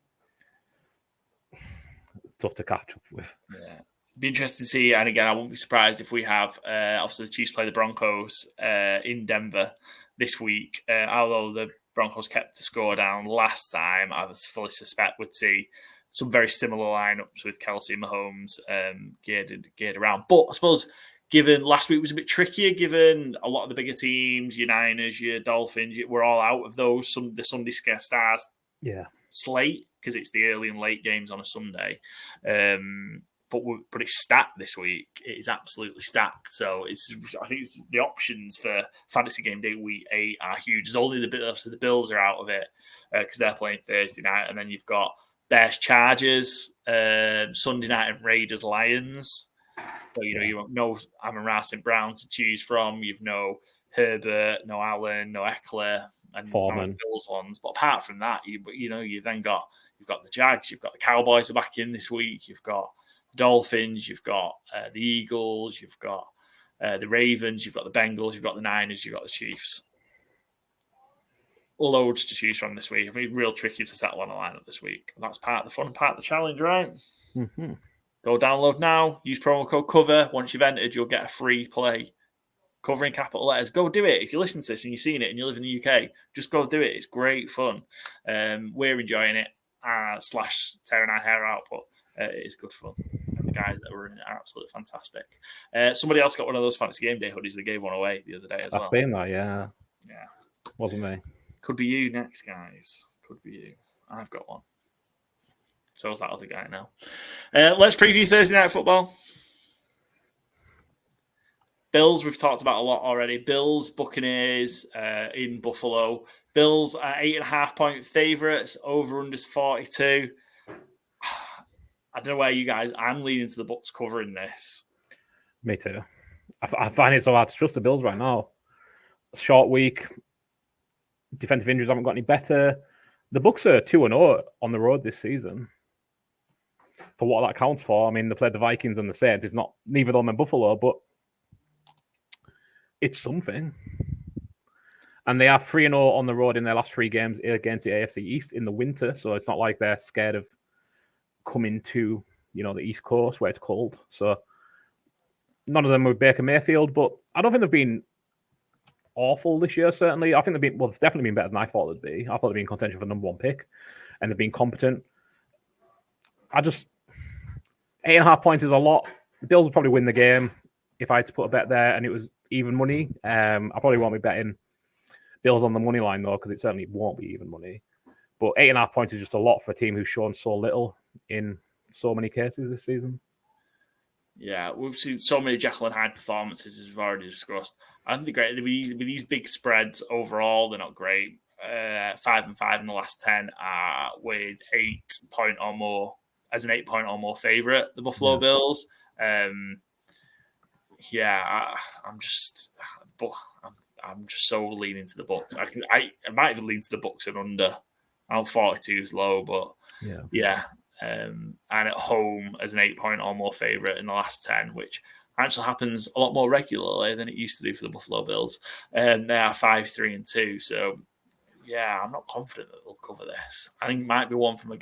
tough to catch up with. Yeah. Be interesting to see, and again, I won't be surprised if we have obviously the Chiefs play the Broncos in Denver this week. Although the Broncos kept the score down last time, I was fully suspect we'd see some very similar lineups with Kelsey and Mahomes geared around. But I suppose given last week was a bit trickier, given a lot of the bigger teams, your Niners, your Dolphins, we're all out of those. The Sunday Stars slate because it's the early and late games on a Sunday. But it's stacked this week. It is absolutely stacked. So I think the options for Fantasy Gameday Week 8 are huge. There's only the Bills are out of it because they're playing Thursday night, and then you've got Bears Chargers, Sunday night, and Raiders Lions. So, you have no Amon-Ra St. Brown to choose from. You've no Herbert, no Allen, no Eckler, and Foreman. Bills ones. But apart from that, you've got the Jags, you've got the Cowboys are back in this week, you've got the Dolphins, you've got the Eagles, you've got the Ravens, you've got the Bengals, you've got the Niners, you've got the Chiefs. Loads to choose from this week. I mean, real tricky to settle on a lineup this week. And that's part of the fun, part of the challenge, right? Mm-hmm. Go download now. Use promo code COVER. Once you've entered, you'll get a free play. Cover in capital letters. Go do it. If you listen to this and you've seen it and you live in the UK, just go do it. It's great fun. We're enjoying it. / tearing our hair out, but it's good fun. And the guys that were in it are absolutely fantastic. Somebody else got one of those Fantasy Game Day hoodies. They gave one away the other day as well. I've seen that, yeah. Yeah. Wasn't me. Could be you next, guys. Could be you. I've got one. So is that other guy now. Let's preview Thursday Night Football. Bills, we've talked about a lot already. Bills, Buccaneers in Buffalo. Bills are 8.5-point favourites. Over-under 42. I don't know where you guys... I'm leaning to the Bucs covering this. Me too. I find it so hard to trust the Bills right now. Short week. Defensive injuries haven't got any better. The Bucs are 2-0 on the road this season. For what that counts for, I mean, they played the Vikings and the Saints. It's not neither of them in Buffalo, but it's something. And they are 3-0 on the road in their last 3 games against the AFC East in the winter. So it's not like they're scared of coming to, the East Coast where it's cold. So none of them with Baker Mayfield, but I don't think they've been awful this year, certainly. I think they've been, it's definitely been better than I thought they'd be. I thought they'd be in contention for the number 1 pick, and they've been competent. 8.5 points is a lot. The Bills will probably win the game if I had to put a bet there, and it was even money. I probably won't be betting Bills on the money line, though, because it certainly won't be even money. But 8.5 points is just a lot for a team who's shown so little in so many cases this season. Yeah, we've seen so many Jekyll and Hyde performances, as we've already discussed. I think they're great. With these big spreads overall, they're not great. 5-5 in the last 10 with 8-point or more, as an 8-point or more favourite, the Buffalo Bills. I'm just so leaning to the Bucs. I might even lean to the Bucs and under. I know 42 is low, but yeah. And at home as an 8-point or more favourite in the last 10, which actually happens a lot more regularly than it used to do for the Buffalo Bills. They are 5-3-2, so yeah, I'm not confident that they'll cover this. I think it might be one from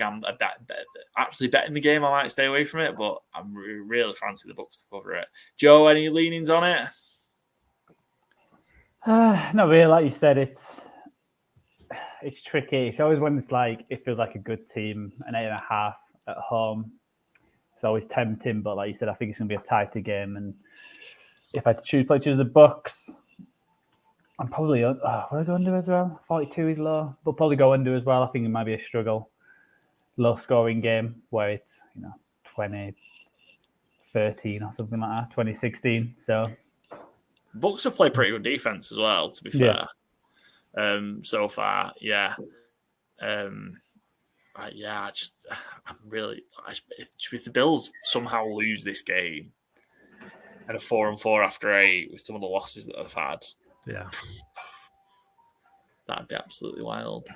actually betting the game. I might stay away from it, but I'm really fancy the Bucs to cover it. Joe, any leanings on it? Not really. Like you said, it's tricky. It's always when it's like it feels like a good team, an 8.5 at home. It's always tempting, but like you said, I think it's going to be a tighter game. And if I choose the Bucs, I'm probably would I go under as well? 42 is low, but probably go under as well. I think it might be a struggle, low scoring game where it's 20-13 or something like that, 20-16. So Bucs have played pretty good defense as well, to be fair. So far, I'm really. If the Bills somehow lose this game and a 4-4 after 8 with some of the losses that they've had, that'd be absolutely wild.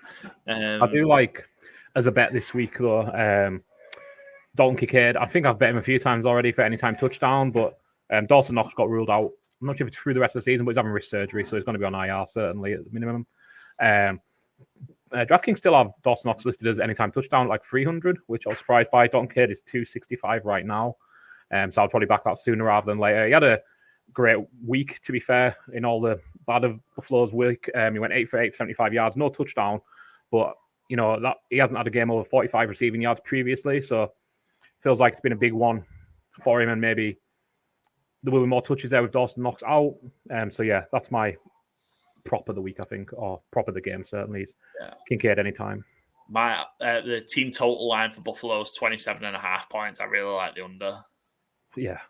I do like as a bet this week though. Dalton Kincaid. I think I've bet him a few times already for anytime touchdown, but Dawson Knox got ruled out. I'm not sure if it's through the rest of the season, but he's having wrist surgery, so he's going to be on IR certainly at the minimum. DraftKings still have Dawson Knox listed as anytime touchdown like 300, which I was surprised by. Dalton Kincaid is 265 right now, so I'll probably back that sooner rather than later. He had a great week, to be fair, in all the bad of Buffalo's week. He went 8 for 8 for 75 yards, no touchdown, but that he hasn't had a game over 45 receiving yards previously, so feels like it's been a big one for him, and maybe there will be more touches there with Dawson Knox out. So yeah, that's my prop of the week, I think, or prop of the game certainly is Kincaid anytime. The team total line for Buffalo is 27.5 points. I really like the under. Yeah.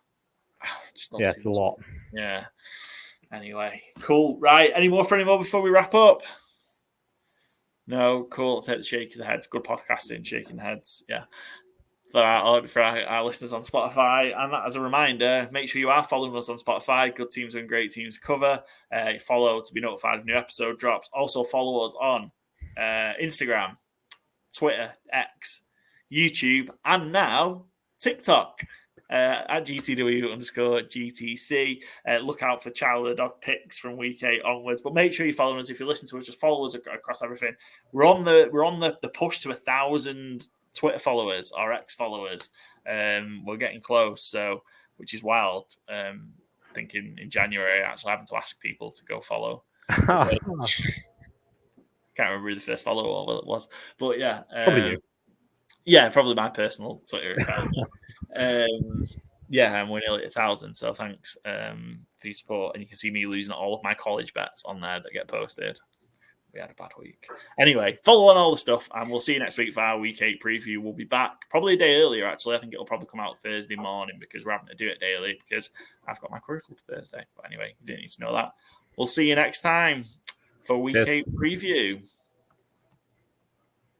It's a lot. Yeah. Anyway, cool. Right. Any more for any more before we wrap up? No, cool. I'll take the shake of the heads. Good podcasting, shaking the heads. Yeah. for our listeners on Spotify. And as a reminder, make sure you are following us on Spotify. Good teams and great teams cover. Follow to be notified of new episode drops. Also follow us on Instagram, Twitter, X, YouTube, and now TikTok. At GTW_GTC. Look out for Child of the Dog picks from week 8 onwards. But make sure you follow us. If you listen to us, just follow us across everything. We're on the push to 1,000 Twitter followers or X followers. We're getting close, so which is wild. Thinking in January, actually having to ask people to go follow. Can't remember who the first follower it was, but yeah, Probably you. Yeah, probably my personal Twitter account. Yeah, and we're nearly 1,000, so thanks for your support. And you can see me losing all of my college bets on there that get posted. We had a bad week. Anyway, follow on all the stuff, and we'll see you next week for our week 8 preview. We'll be back probably a day earlier, actually. I think it'll probably come out Thursday morning because we're having to do it daily because I've got my curriculum Thursday. But anyway, you didn't need to know that. We'll see you next time for week 8 preview.